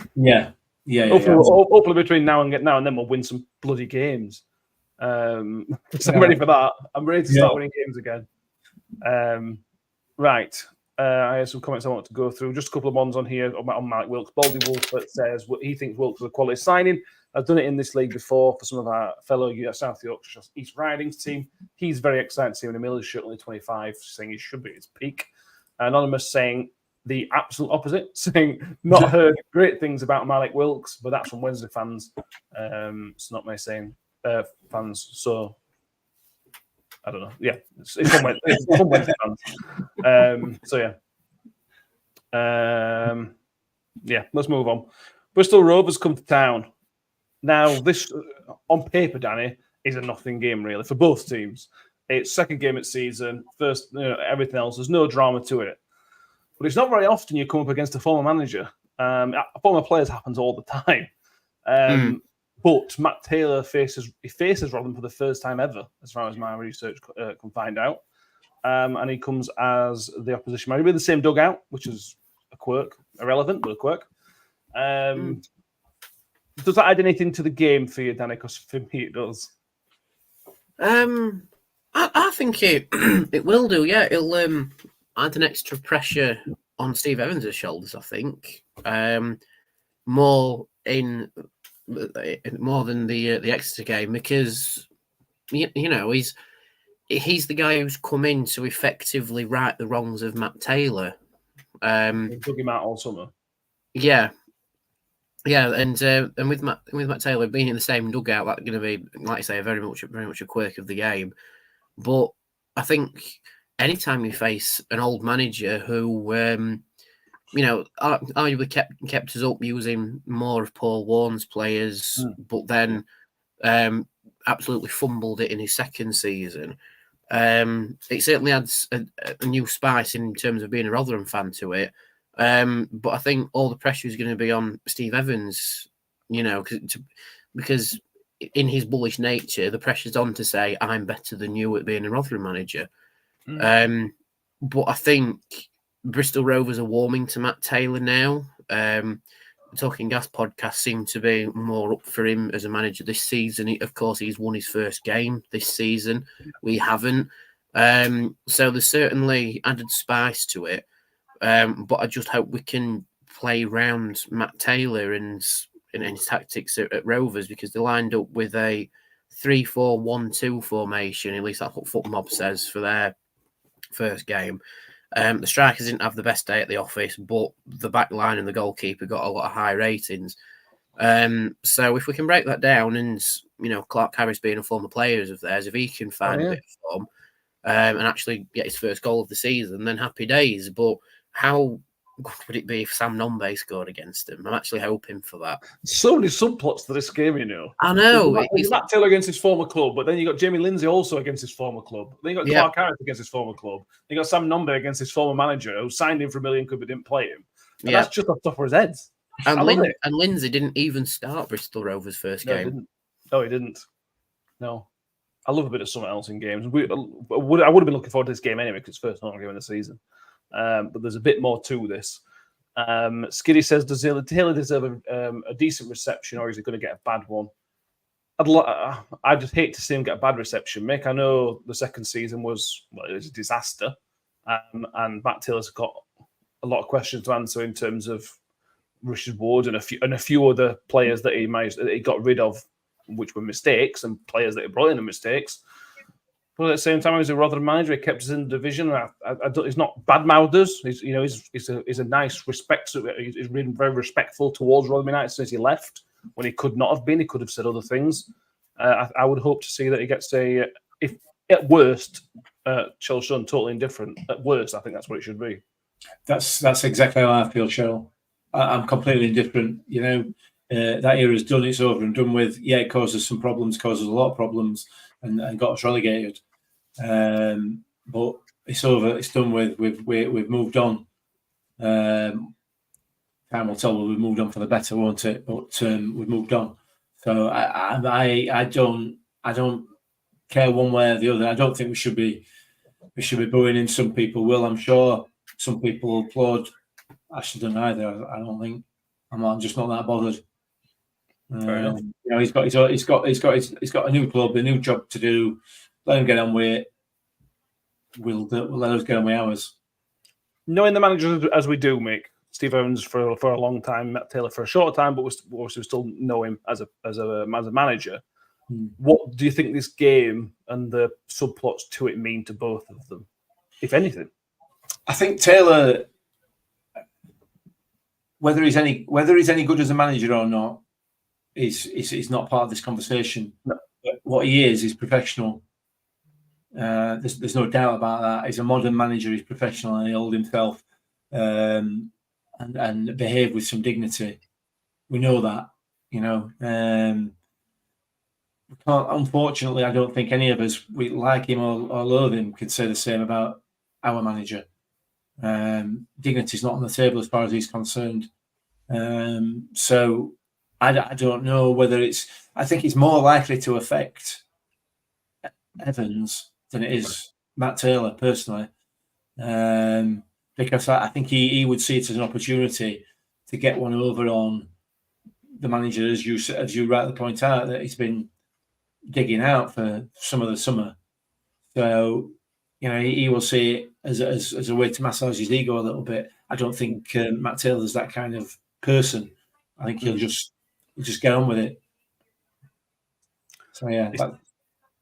Hopefully between now and then we'll win some bloody games. I'm ready for that. I'm ready to start winning games again. Right. I have some comments I want to go through. Just a couple of ones on here on Malik Wilks. Baldy Wolf says he thinks Wilks is a quality signing. I've done it in this league before for some of our fellow South Yorkshire East Ridings team. He's very excited to see him in the middle of the shirt, only 25, saying he should be at his peak. Anonymous saying the absolute opposite, saying not heard great things about Malik Wilks, but that's from Wednesday fans. It's not me saying fans, so I don't know. Yeah, it's from Wednesday fans. Let's move on. Bristol Rovers come to town. Now, this, on paper, Danny, is a nothing game, really, for both teams. It's second game at season, first, everything else. There's no drama to it. But it's not very often you come up against a former manager. Former players happens all the time. But Matt Taylor faces Rotherham for the first time ever, as far as my research can find out. And he comes as the opposition manager with the same dugout, which is a quirk. Irrelevant, but a quirk. Does that add anything to the game for you, Danny? Because for me, it does. I think it will do, yeah. It'll add an extra pressure on Steve Evans' shoulders, I think. More than the Exeter game, because he's the guy who's come in to effectively right the wrongs of Matt Taylor. He took him out all summer. Yeah. Yeah, and with Matt Taylor being in the same dugout, that's going to be, like I say, very much a quirk of the game. But I think anytime you face an old manager who, arguably kept us up using more of Paul Warne's players, but then absolutely fumbled it in his second season. It certainly adds a new spice in terms of being a Rotherham fan to it. But I think all the pressure is going to be on Steve Evans, because in his bullish nature, the pressure's on to say, I'm better than you at being a Rotherham manager. But I think Bristol Rovers are warming to Matt Taylor now. Talking Gas podcast seemed to be more up for him as a manager this season. Of course, he's won his first game this season. We haven't. So there's certainly added spice to it. But I just hope we can play around Matt Taylor and his tactics at Rovers, because they lined up with a 3-4-1-2 formation. At least that's what FootMob says for their first game. The strikers didn't have the best day at the office, but the back line and the goalkeeper got a lot of high ratings. So if we can break that down, and Clark Harris being a former player of theirs, if he can find a bit of form and actually get his first goal of the season, then happy days. But how good would it be if Sam Nombe scored against him? I'm actually hoping for that. So many subplots to this game, I know. You've got Matt Taylor against his former club, but then you got Jamie Lindsay also against his former club. Then you got Clark Harris against his former club. Then you got Sam Nombe against his former manager, who signed him for £1 million but didn't play him. And that's just off the top of his head. And Lindsay didn't even start Bristol Rovers' first game. He didn't. No. I love a bit of something else in games. I would have been looking forward to this game anyway, because it's the first home game of the season. But there's a bit more to this. Skiddy says, does Taylor deserve a decent reception, or is he going to get a bad one? I just hate to see him get a bad reception, Mick. I know the second season was a disaster, and Matt Taylor's got a lot of questions to answer in terms of Richard Ward and a few other players that he got rid of, which were mistakes, and players that he brought in are mistakes. But at the same time, he was a Rotherham manager. He kept us in the division. He's not bad-mouthed us. He's a nice respect. He's been very respectful towards Rotherham United since he left. When he could not have been, he could have said other things. I would hope to see that he gets if at worst, Cheryl Shun totally indifferent. At worst, I think that's what it should be. That's exactly how I feel, Cheryl. I'm completely indifferent. That era's done. It's over and done with. Yeah, it causes some problems, causes a lot of problems, and got us relegated. But it's over. It's done with. We've moved on. Time will tell whether we've moved on for the better, won't it? But we've moved on. So I don't care one way or the other. I don't think we should be booing in. Some people will. I'm sure some people will applaud. I shouldn't either. I don't think. I'm just not that bothered. He's got a new club, a new job to do. Let him get on with it. We'll let us get on with ours. Knowing the managers as we do, Mick, Steve Evans for a long time, Matt Taylor for a short time, but we still know him as a manager. What do you think this game and the subplots to it mean to both of them, if anything? I think Taylor, whether he's any good as a manager or not, is not part of this conversation. No. But what he is professional. There's no doubt about that. He's a modern manager. He's professional, and he holds himself and behave with some dignity. We know that, we can't, unfortunately, I don't think any of us, we like him or loathe him, could say the same about our manager. Dignity is not on the table as far as he's concerned. So I don't know whether I think it's more likely to affect Evans than it is Matt Taylor, personally. Because I think he would see it as an opportunity to get one over on the manager, as you rightly point out, that he's been digging out for some of the summer. So, he will see it as a way to massage his ego a little bit. I don't think Matt Taylor's that kind of person. I think he'll just get on with it. So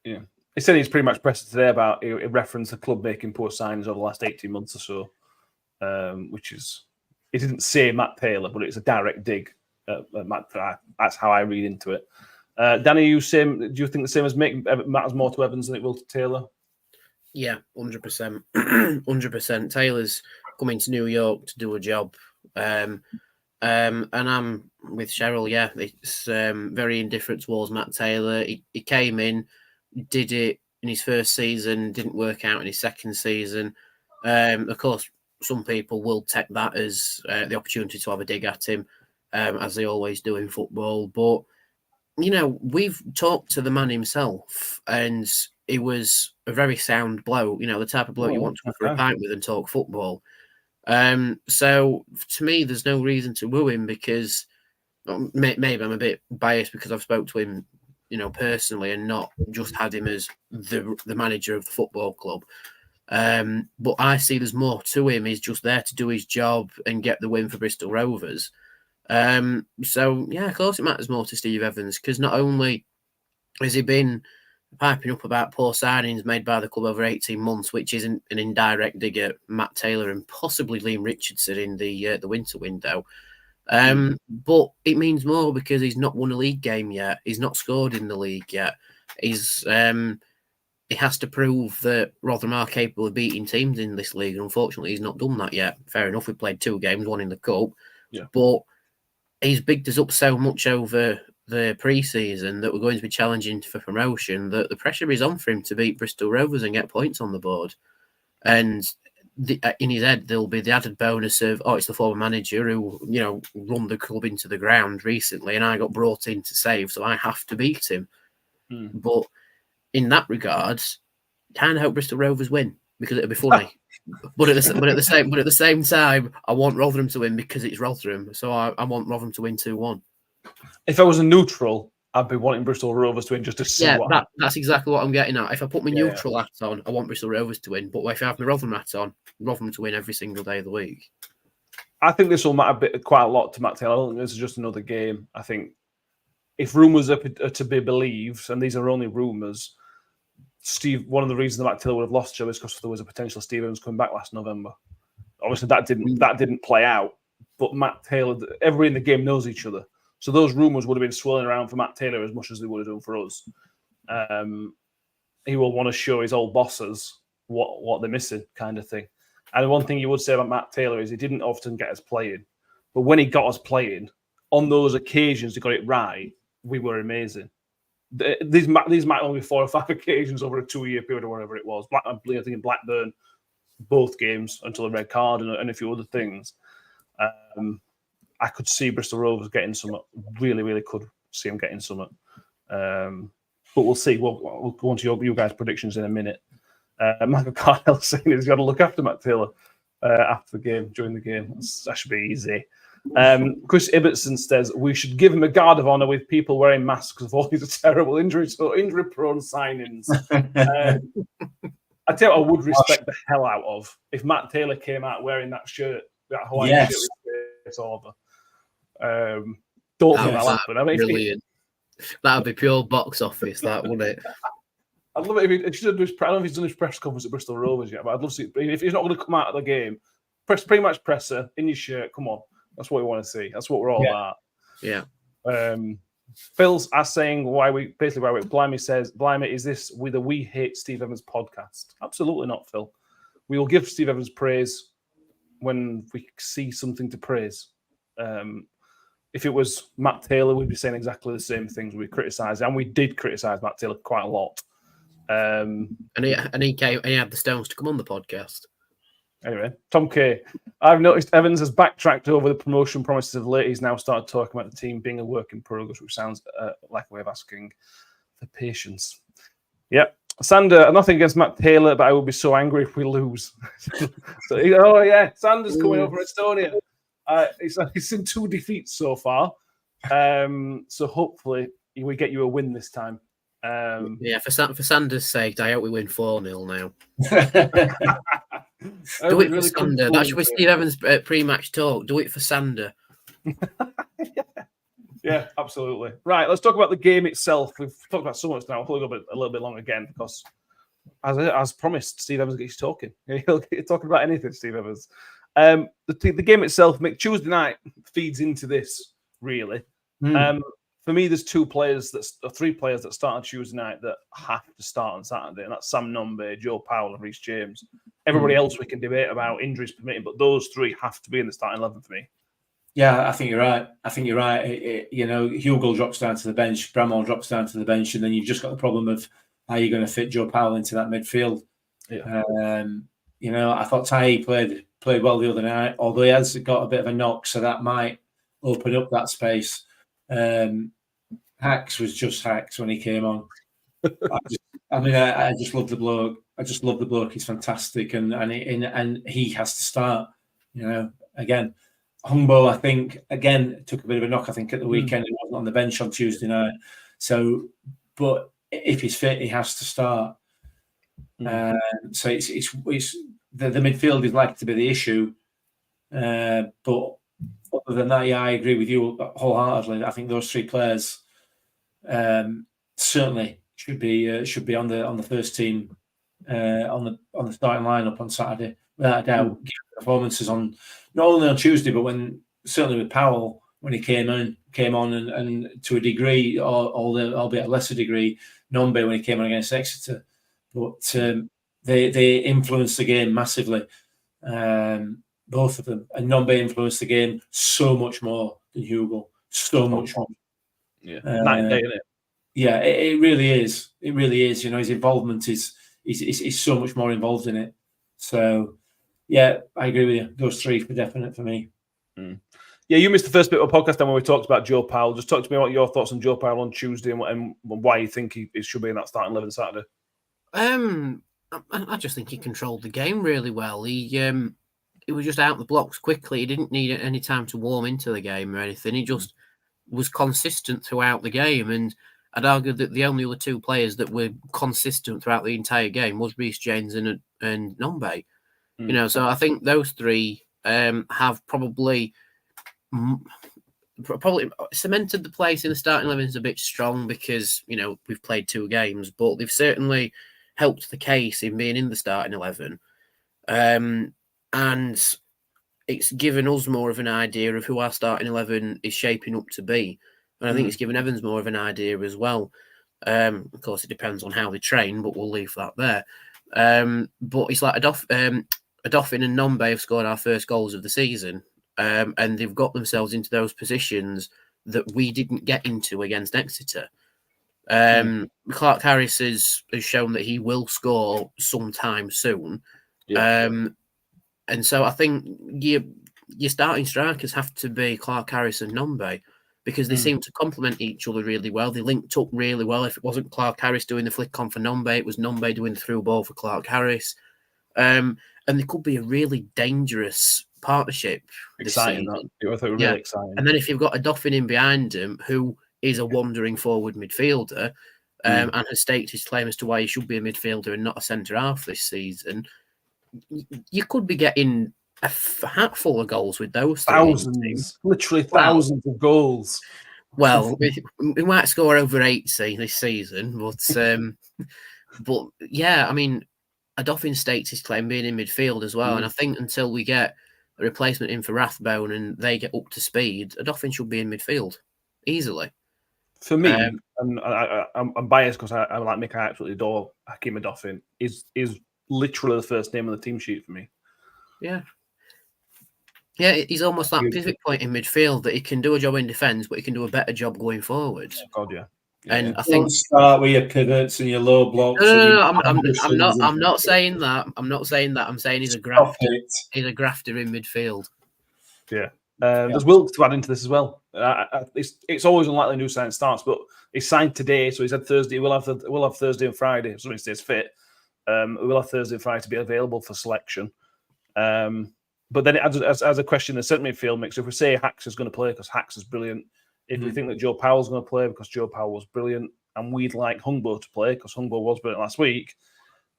He said he's pretty much pressed today about he referenced the club making poor signings over the last 18 months or so, which is, he didn't say Matt Taylor, but it's a direct dig Matt. That's how I read into it. Danny, do you think the same as Mick? It matters more to Evans than it will to Taylor? Yeah, 100%. 100%. Taylor's coming to New York to do a job. And I'm with Cheryl, yeah. It's very indifferent towards Matt Taylor. He came in, did it in his first season, didn't work out in his second season. Of course, some people will take that as the opportunity to have a dig at him, as they always do in football. But, we've talked to the man himself, and he was a very sound bloke, the type of bloke you want to go for a pint with and talk football. So to me, there's no reason to woo him because maybe I'm a bit biased because I've spoke to him, personally and not just had him as the manager of the football club. But I see there's more to him. He's just there to do his job and get the win for Bristol Rovers. So yeah, of course it matters more to Steve Evans because not only has he been piping up about poor signings made by the club over 18 months, which is an indirect dig at Matt Taylor and possibly Liam Richardson in the winter window. But it means more because he's not won a league game yet. He's not scored in the league yet. He has to prove that Rotherham are capable of beating teams in this league. And unfortunately, he's not done that yet. Fair enough, we played 2 games, one in the cup. Yeah. But he's bigged us up so much over the pre-season that we're going to be challenging for promotion that the pressure is on for him to beat Bristol Rovers and get points on the board. And in his head, there'll be the added bonus of, it's the former manager who, run the club into the ground recently and I got brought in to save, so I have to beat him. But in that regard, kind of hope Bristol Rovers win because it'll be funny. but at the same time, I want Rotherham to win because it's Rotherham. So I want Rotherham to win 2-1. If I was a neutral, I'd be wanting Bristol Rovers to win just to see what happens. That's exactly what I'm getting at. If I put my neutral hat on, I want Bristol Rovers to win. But if I have my Rotherham hat on, Rotherham to win every single day of the week. I think this will matter quite a lot to Matt Taylor. I don't think this is just another game. I think if rumours are to be believed, and these are only rumours, one of the reasons that Matt Taylor would have lost Joe is because there was a potential Steve Evans coming back last November. Obviously, that didn't play out. But Matt Taylor, everybody in the game knows each other. So those rumours would have been swirling around for Matt Taylor as much as they would have done for us. He will want to show his old bosses what they're missing, kind of thing. And one thing you would say about Matt Taylor is he didn't often get us playing. But when he got us playing, on those occasions he got it right, we were amazing. These might only be 4 or 5 occasions over a 2-year period or whatever it was. I think in Blackburn, both games until a red card and a few other things. I could see Bristol Rovers getting some. Really, really could see them getting some. But we'll see. We'll go on to your guys' predictions in a minute. Michael Carnell saying he's got to look after Matt Taylor after the game, during the game. That should be easy. Chris Ibbotson says we should give him a guard of honour with people wearing masks of all these terrible injuries or injury-prone signings. I tell you what I would respect the hell out of if Matt Taylor came out wearing that shirt, that Hawaiian shirt with face over. Don't think that'll happen. I mean, brilliant. That would be pure box office, that wouldn't it? I'd love it if he should do I don't know if he's done his press conference at Bristol Rovers yet, but I'd love to see if he's not going to come out of the game, pre-match presser in your shirt. Come on, that's what we want to see. That's what we're all about. Yeah. Phil's saying Blimey says, Blimey, is this with a We Hate Steve Evans podcast? Absolutely not, Phil. We will give Steve Evans praise when we see something to praise. If it was Matt Taylor, we'd be saying exactly the same things. We criticised, and we did criticise Matt Taylor quite a lot. And he had the stones to come on the podcast. Anyway, Tom K. I've noticed Evans has backtracked over the promotion promises of late. He's now started talking about the team being a work in progress, which sounds like a way of asking for patience. Yep. Sander, nothing against Matt Taylor, but I will be so angry if we lose. Sander's coming over Estonia. He's in 2 defeats so far. So hopefully we get you a win this time. For Sanders' sake, I hope we win 4-0 now. Do it for Sander. That should be Steve Evans' pre-match talk. Do it for Sander. Yeah, absolutely. Right, let's talk about the game itself. We've talked about so much now. I'll probably go a little bit long again because, as promised, Steve Evans gets talking. He'll get talking about anything, Steve Evans. The game itself, Mick, Tuesday night feeds into this really. Mm. For me, there's three players that start on Tuesday night that have to start on Saturday, and that's Sam Nombe, Joe Powell, and Reece James. Everybody else we can debate about injuries permitting, but those three have to be in the starting 11 for me. Yeah, I think you're right. Hugo drops down to the bench, Bramall drops down to the bench, and then you've just got the problem of how you're going to fit Joe Powell into that midfield. Yeah. I thought Tahi played well the other night, although he has got a bit of a knock, so that might open up that space. Hacks was just Hacks when he came on. I just love the bloke. He's fantastic, and he has to start. Again, Hungbo, I think, took a bit of a knock. I think at the weekend he wasn't on the bench on Tuesday night. So, but if he's fit, he has to start. So it's the midfield is likely to be the issue. But other than that, yeah, I agree with you wholeheartedly. I think those three players certainly should be on the first team on the starting lineup on Saturday, without a doubt. Performances on not only on Tuesday, but certainly with Powell when he came on, and to a degree, albeit a lesser degree, Nombe when he came on against Exeter. But they influenced the game massively, both of them. And Nombe influenced the game so much more than Hugo, so much more. Yeah, night and day, isn't it? Yeah, it really is. It really is. His involvement is so much more involved in it. So, yeah, I agree with you. Those three for definite for me. Yeah, you missed the first bit of the podcast then when we talked about Joe Powell. Just talk to me about your thoughts on Joe Powell on Tuesday and why you think he should be in that starting 11 Saturday. I just think he controlled the game really well. He was just out the blocks quickly. He didn't need any time to warm into the game or anything. He just was consistent throughout the game, and I'd argue that the only other two players that were consistent throughout the entire game was Reece James and Nombe. So I think those three have probably cemented the place in the starting 11 is a bit strong because we've played 2 games, but they've certainly helped the case in being in the starting 11, and it's given us more of an idea of who our starting 11 is shaping up to be. And I think it's given Evans more of an idea as well. Of course, it depends on how they train, but we'll leave that there. But it's like Adoffin and Nombe have scored our first goals of the season, and they've got themselves into those positions that we didn't get into against Exeter. Clark Harris has shown that he will score sometime soon. Yeah. And so I think your starting strikers have to be Clark Harris and Nombe, because they seem to complement each other really well. They linked up really well. If it wasn't Clark Harris doing the flick on for Nombe, it was Nombe doing the through ball for Clark Harris. And they could be a really dangerous partnership. Exciting. I thought it was really exciting. And then if you've got a Dauphin in behind him, who is a wandering forward midfielder, and has staked his claim as to why he should be a midfielder and not a centre half this season, you could be getting a hatful of goals with those thousands, literally thousands of goals. Well, we might score over 80 this season, but yeah, I mean, Adoffin stakes his claim being in midfield as well, and I think until we get a replacement in for Rathbone and they get up to speed, Adoffin should be in midfield easily. For me, and I'm biased because I like Mick. I absolutely adore Hakeem Adoffin. Is literally the first name on the team sheet for me. Yeah. Yeah, he's almost that pivot point in midfield that he can do a job in defence, but he can do a better job going forward. Oh God, yeah. And I think start with your pivots and your low blocks. No, I'm not saying that. I'm not saying that. I'm saying he's a grafter. He's a grafter in midfield. Yeah. There's Wilks to add into this as well. It's always unlikely new sign starts, but he's signed today, so he said Thursday. We'll have Thursday and Friday, so he stays fit. We'll have Thursday and Friday to be available for selection. But then as a question, the centre midfield mix, if we say Hacks is going to play because Hacks is brilliant, if we think that Joe Powell's going to play because Joe Powell was brilliant, and we'd like Hungbo to play because Hungbo was brilliant last week,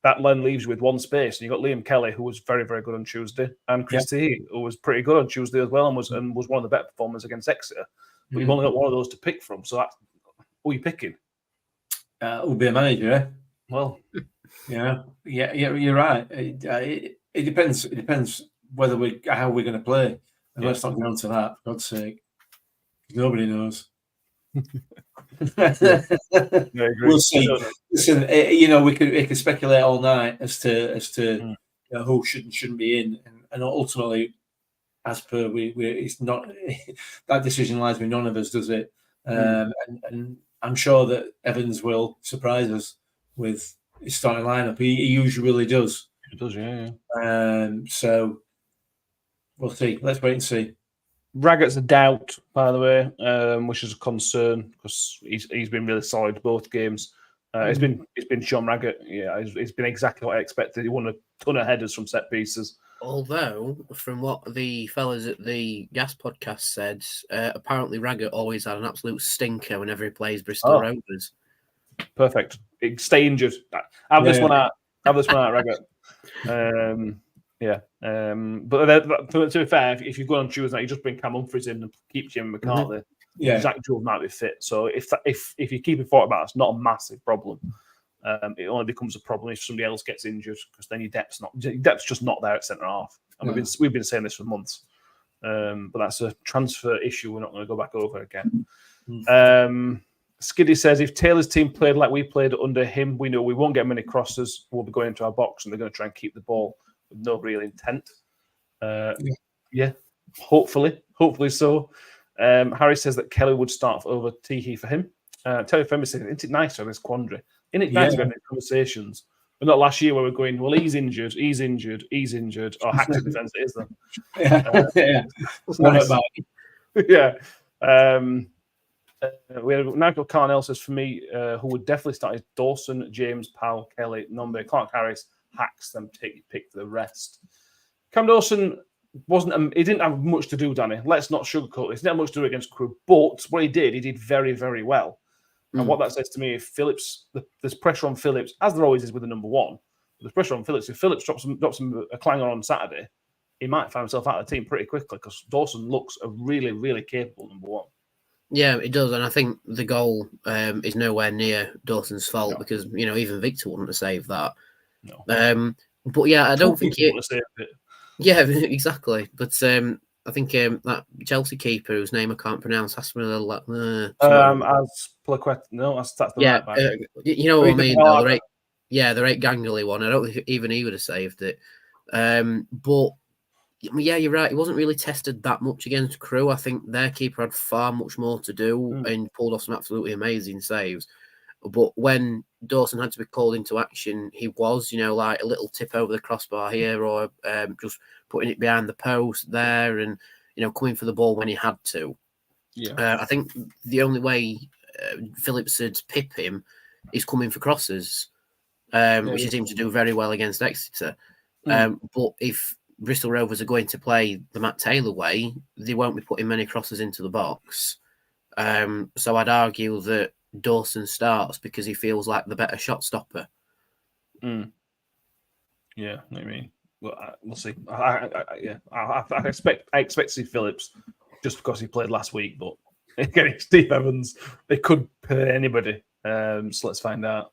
that then leaves you with one space. And you've got Liam Kelly, who was very, very good on Tuesday, and Chris T, who was pretty good on Tuesday as well, and was one of the better performers against Exeter. But you've only got one of those to pick from. So that's who are you picking? It will be a manager, eh? Well, yeah, you're right. It depends. It depends whether how we're going to play. And let's not get on to that, for God's sake. Nobody knows. We'll see. Listen, we could speculate all night as to who should and shouldn't be in, and ultimately, as per it's not that decision lies with none of us, does it? And I'm sure that Evans will surprise us with his starting lineup. He usually does. He does, yeah. So we'll see. Let's wait and see. Raggett's a doubt, by the way, which is a concern because he's been really solid both games. It's been Sean Raggett. Yeah, it's been exactly what I expected. He won a ton of headers from set pieces. Although, from what the fellas at the Gas podcast said, apparently Raggett always had an absolute stinker whenever he plays Bristol Rovers. Perfect. Stay injured. Have this one out. Have this one out, Raggett. But to be fair, if you go on Tuesday night, you just bring Cam Humphries in and keep Jim McCarthy. Zach Jewell might be fit. So if you keep it thought about, it's not a massive problem. It only becomes a problem if somebody else gets injured because then your depth's just not there at centre half. And we've been saying this for months. But that's a transfer issue. We're not going to go back over again. Skiddy says if Taylor's team played like we played under him, we know we won't get many crosses. We'll be going into our box and they're going to try and keep the ball with no real intent. Hopefully so. Harry says that Kelly would start over Teehee for him. Terry Femi says, isn't it nice to have this quandary? Isn't it nice to have these conversations? But not last year where we're going, well, he's injured. Or Hackett defence it is then. Nice. We had Nigel Carnell says, for me, who would definitely start is Dawson, James, Powell, Kelly, Nombe, Clark Harris, Hacks, then pick the rest. Cam Dawson he didn't have much to do, Danny. Let's not sugarcoat this. He didn't have much to do against Crewe, but what he did very, very well. And what that says to me, if Phillips, there's pressure on Phillips, as there always is with the number one. There's pressure on Phillips. If Phillips drops him a clanger on Saturday, he might find himself out of the team pretty quickly because Dawson looks a really, really capable number one. Yeah, it does, and I think the goal is nowhere near Dawson's fault because even Victor wouldn't have saved that. No. But yeah, I don't think he would have saved it. Yeah, exactly. But I think that Chelsea keeper whose name I can't pronounce has to be a little like. As Plaquet, no, that's the right back. You know what I mean? Though, the right gangly one. I don't think even he would have saved it. But yeah, you're right. He wasn't really tested that much against Crewe. I think their keeper had far much more to do and pulled off some absolutely amazing saves. But when Dawson had to be called into action, he was, like a little tip over the crossbar here or just putting it behind the post there and, coming for the ball when he had to. Yeah. I think the only way Phillips would pip him is coming for crosses, which he seemed to do very well against Exeter. But if Bristol Rovers are going to play the Matt Taylor way, they won't be putting many crosses into the box. So I'd argue that Dawson starts because he feels like the better shot stopper. Yeah, I mean, well, we'll see. I expect to see Phillips just because he played last week, but again, Steve Evans, they could play anybody. So let's find out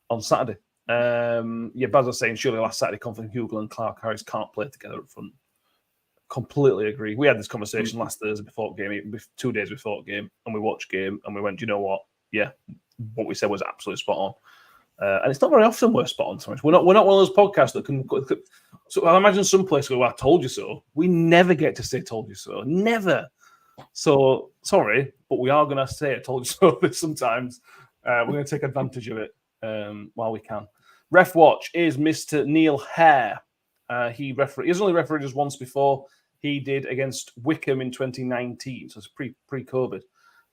on Saturday. Baz was saying, surely last Saturday, Confident Hugel and Clark Harris can't play together up front. Completely agree. We had this conversation last Thursday before game, even 2 days before game, and we watched game, and we went, you know what? Yeah, what we said was absolutely spot on. And it's not very often we're spot on. So we're not one of those podcasts that can. So I imagine some place go, well, I told you so. We never get to say "told you so." Never. So sorry, but we are going to say "I told you so" sometimes. We're going to take advantage of it while we can. Ref watch is Mr. Neil Hare. He's only refereed just once before. He did against Wickham in 2019, so it's pre-COVID.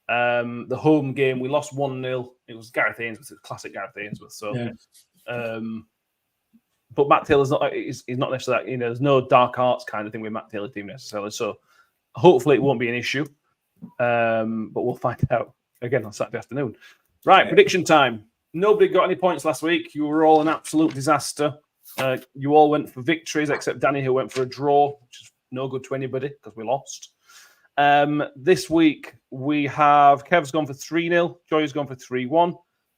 The home game, we lost 1-0. It was Gareth Ainsworth, it's classic Gareth Ainsworth. So, but Matt Taylor's he's not necessarily, there's no dark arts kind of thing with Matt Taylor's team necessarily. So, hopefully, it won't be an issue. But we'll find out again on Saturday afternoon. Right, prediction time. Nobody got any points last week. You were all an absolute disaster. You all went for victories, except Danny, who went for a draw, which is no good to anybody because we lost. This week, we have Kev's gone for 3-0, Joy's gone for 3-1,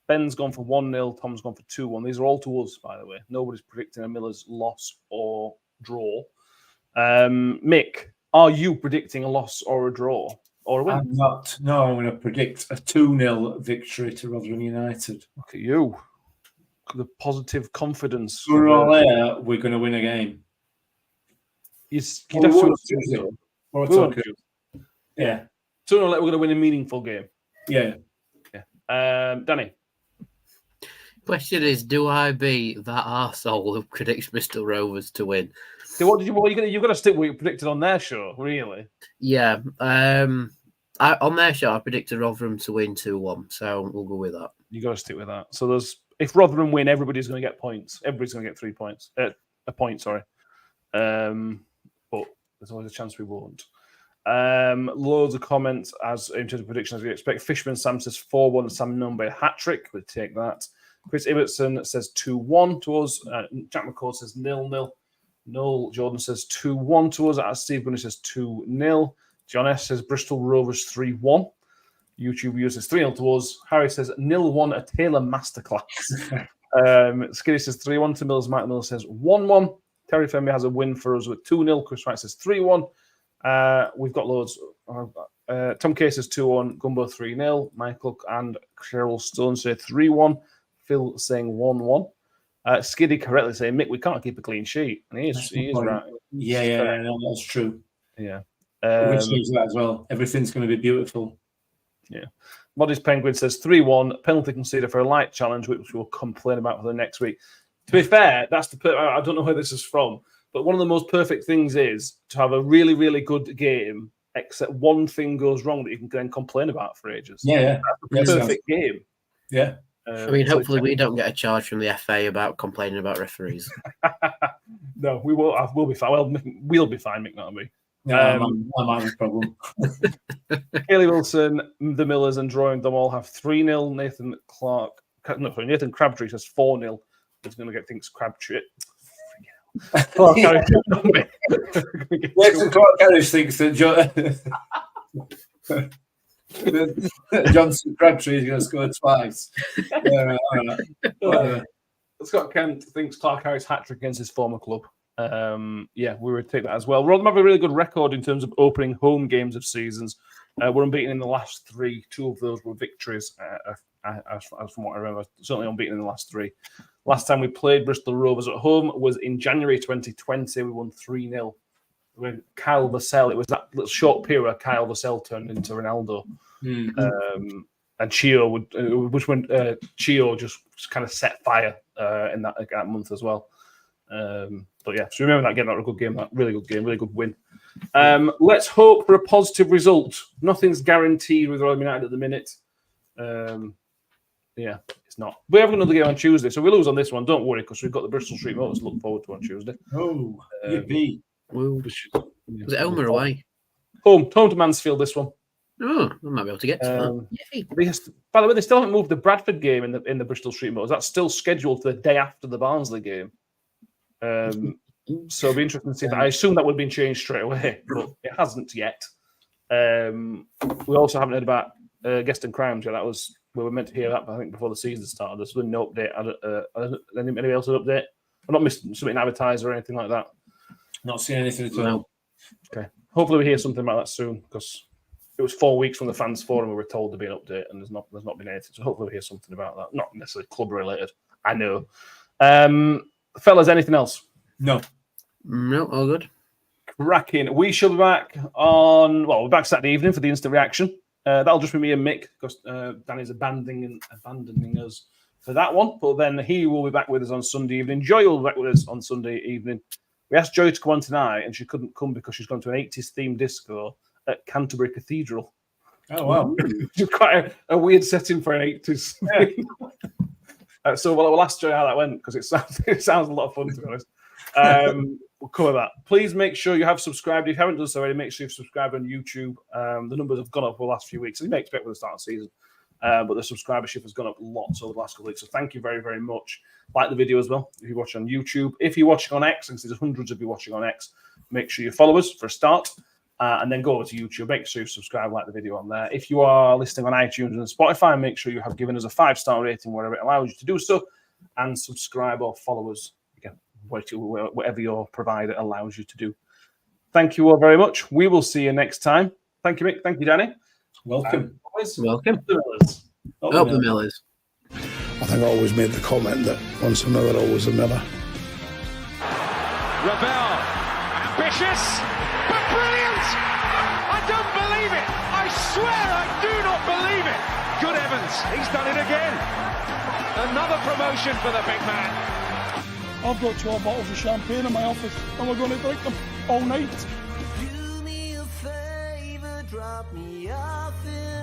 Ben's gone for 1-0, Tom's gone for 2-1. These are all to us, by the way. Nobody's predicting a Miller's loss or draw. Mick, are you predicting a loss or a draw? or a win? I'm not. No, I'm going to predict a 2-0 victory to Rotherham United. Look at you. The positive confidence. Sooner or later, we're going to win a game. You'd have to Tuesday. Or We won't Tuesday. choose. Yeah. Sooner or later, we're going to win a meaningful game. Yeah. Danny. Question is, do I be that arsehole who predicts Bristol Rovers to win? So you've got to stick with what you predicted on their show, really. Yeah. On their show, I predicted Rotherham to win 2-1, so we'll go with that. You got to stick with that. So if Rotherham win, everybody's going to get points. Everybody's going to get 3 points. A point, sorry. But there's always a chance we won't. Loads of comments as in terms of predictions as we expect. Fishman Sam says 4-1. Sam Number hat trick. We'll take that. Chris Ibbotson says 2-1 to us. Jack McCord says 0-0. Noel Jordan says 2-1 to us. Steve Bunny says 2-0. John S says Bristol Rovers 3-1. YouTube viewer says 3-0 to us. Harry says 0-1, a Taylor masterclass. Skinny says 3-1 to Mills. Mike Mills says 1-1. Terry Femi has a win for us with 2-0. Chris Wright says 3-1. We've got loads. Tom K says 2-1. Gumbo 3-0. Michael and Cheryl Stone say 3-1. Phil saying 1-1. Skiddy correctly saying, Mick, we can't keep a clean sheet. And he is right. Yeah, no, that's true. Yeah. Which means that as well. Everything's going to be beautiful. Yeah. Modest Penguin says 3-1. Penalty conceded for a light challenge, which we'll complain about for the next week. To be fair, that's I don't know where this is from, but one of the most perfect things is to have a really, really good game, except one thing goes wrong that you can then complain about for ages. Yeah. That's a perfect game. Yeah. I mean, hopefully we don't get a charge from the FA about complaining about referees. No, we will. We'll be fine. Well, we'll be fine, Mick, not me. No, I might have a problem. Haley Wilson, the Millers, and Drawing them all have 3-0. Nathan Crabtree says 4-0. He's going to get things Crabtree. Nathan Clark Harris thinks that Johnson Crabtree is going to score twice. Scott Kent thinks Clark Harris hat-trick against his former club. We would take that as well. Rotherham have a really good record in terms of opening home games of seasons. We're unbeaten in the last 3. 2 of those were victories, as from what I remember. Certainly unbeaten in the last 3. Last time we played Bristol Rovers at home was in January 2020. We won 3-0. When Kyle Vassell, it was that little short period where Kyle Vassell turned into Ronaldo. And Chio Chio just kind of set fire in that month as well. But yeah, so remember that game, that was a good game, that really good game, really good win. Let's hope for a positive result. Nothing's guaranteed with Rotherham United at the minute. It's not. We have another game on Tuesday, so we lose on this one. Don't worry, because we've got the Bristol Street Motors to look forward to on Tuesday. Oh, yippee. Was it home or away? Home to Mansfield, this one. Oh, I might be able to get to that. By the way, they still haven't moved the Bradford game in the Bristol Street Motors. That's still scheduled for the day after the Barnsley game. So it'll be interesting to see that. I assume that would have been changed straight away, but it hasn't yet. We also haven't heard about Guest and Crimes yet. That was we were meant to hear that, I think, before the season started. There's been no update. Anybody else an update? I'm not missing something advertised or anything like that. Not seeing anything at all. Okay. Hopefully we hear something about that soon, because it was 4 weeks from the fans forum we were told there'd be an update, and there's not been anything. So hopefully we hear something about that. Not necessarily club related. I know. Fellas, anything else? No, all good. Cracking. We shall be back we're back Saturday evening for the instant reaction. That'll just be me and Mick, because Danny's abandoning us for that one. But then he will be back with us on Sunday evening. Joy will be back with us on Sunday evening. We asked Joy to come on tonight, and she couldn't come because she's gone to an 80s themed disco at Canterbury Cathedral. Oh, wow. Which is quite a weird setting for an 80s. Yeah. So we'll ask Joy how that went, because it sounds a lot of fun, to be honest. We'll cover that. Please make sure you have subscribed. If you haven't done so already, make sure you've subscribed on YouTube. The numbers have gone up for the last few weeks, as you may expect with the start of the season. But the subscribership has gone up lots over the last couple of weeks. So thank you very, very much. Like the video as well if you're watching on YouTube. If you're watching on X, and there's hundreds of you watching on X, make sure you follow us for a start. And then go over to YouTube. Make sure you subscribe, like the video on there. If you are listening on iTunes and Spotify, make sure you have given us a 5-star rating wherever it allows you to do so. And subscribe or follow us, again, whatever your provider allows you to do. Thank you all very much. We will see you next time. Thank you, Mick. Thank you, Danny. Welcome. Welcome. The Millers. Up the Millers. I think I always made the comment that once a Miller, always a Miller. Ravel, ambitious, but brilliant! I don't believe it! I swear I do not believe it! Good heavens, he's done it again! Another promotion for the big man. I've got 12 bottles of champagne in my office and we're going to drink them all night. Do me a favor, drop me off in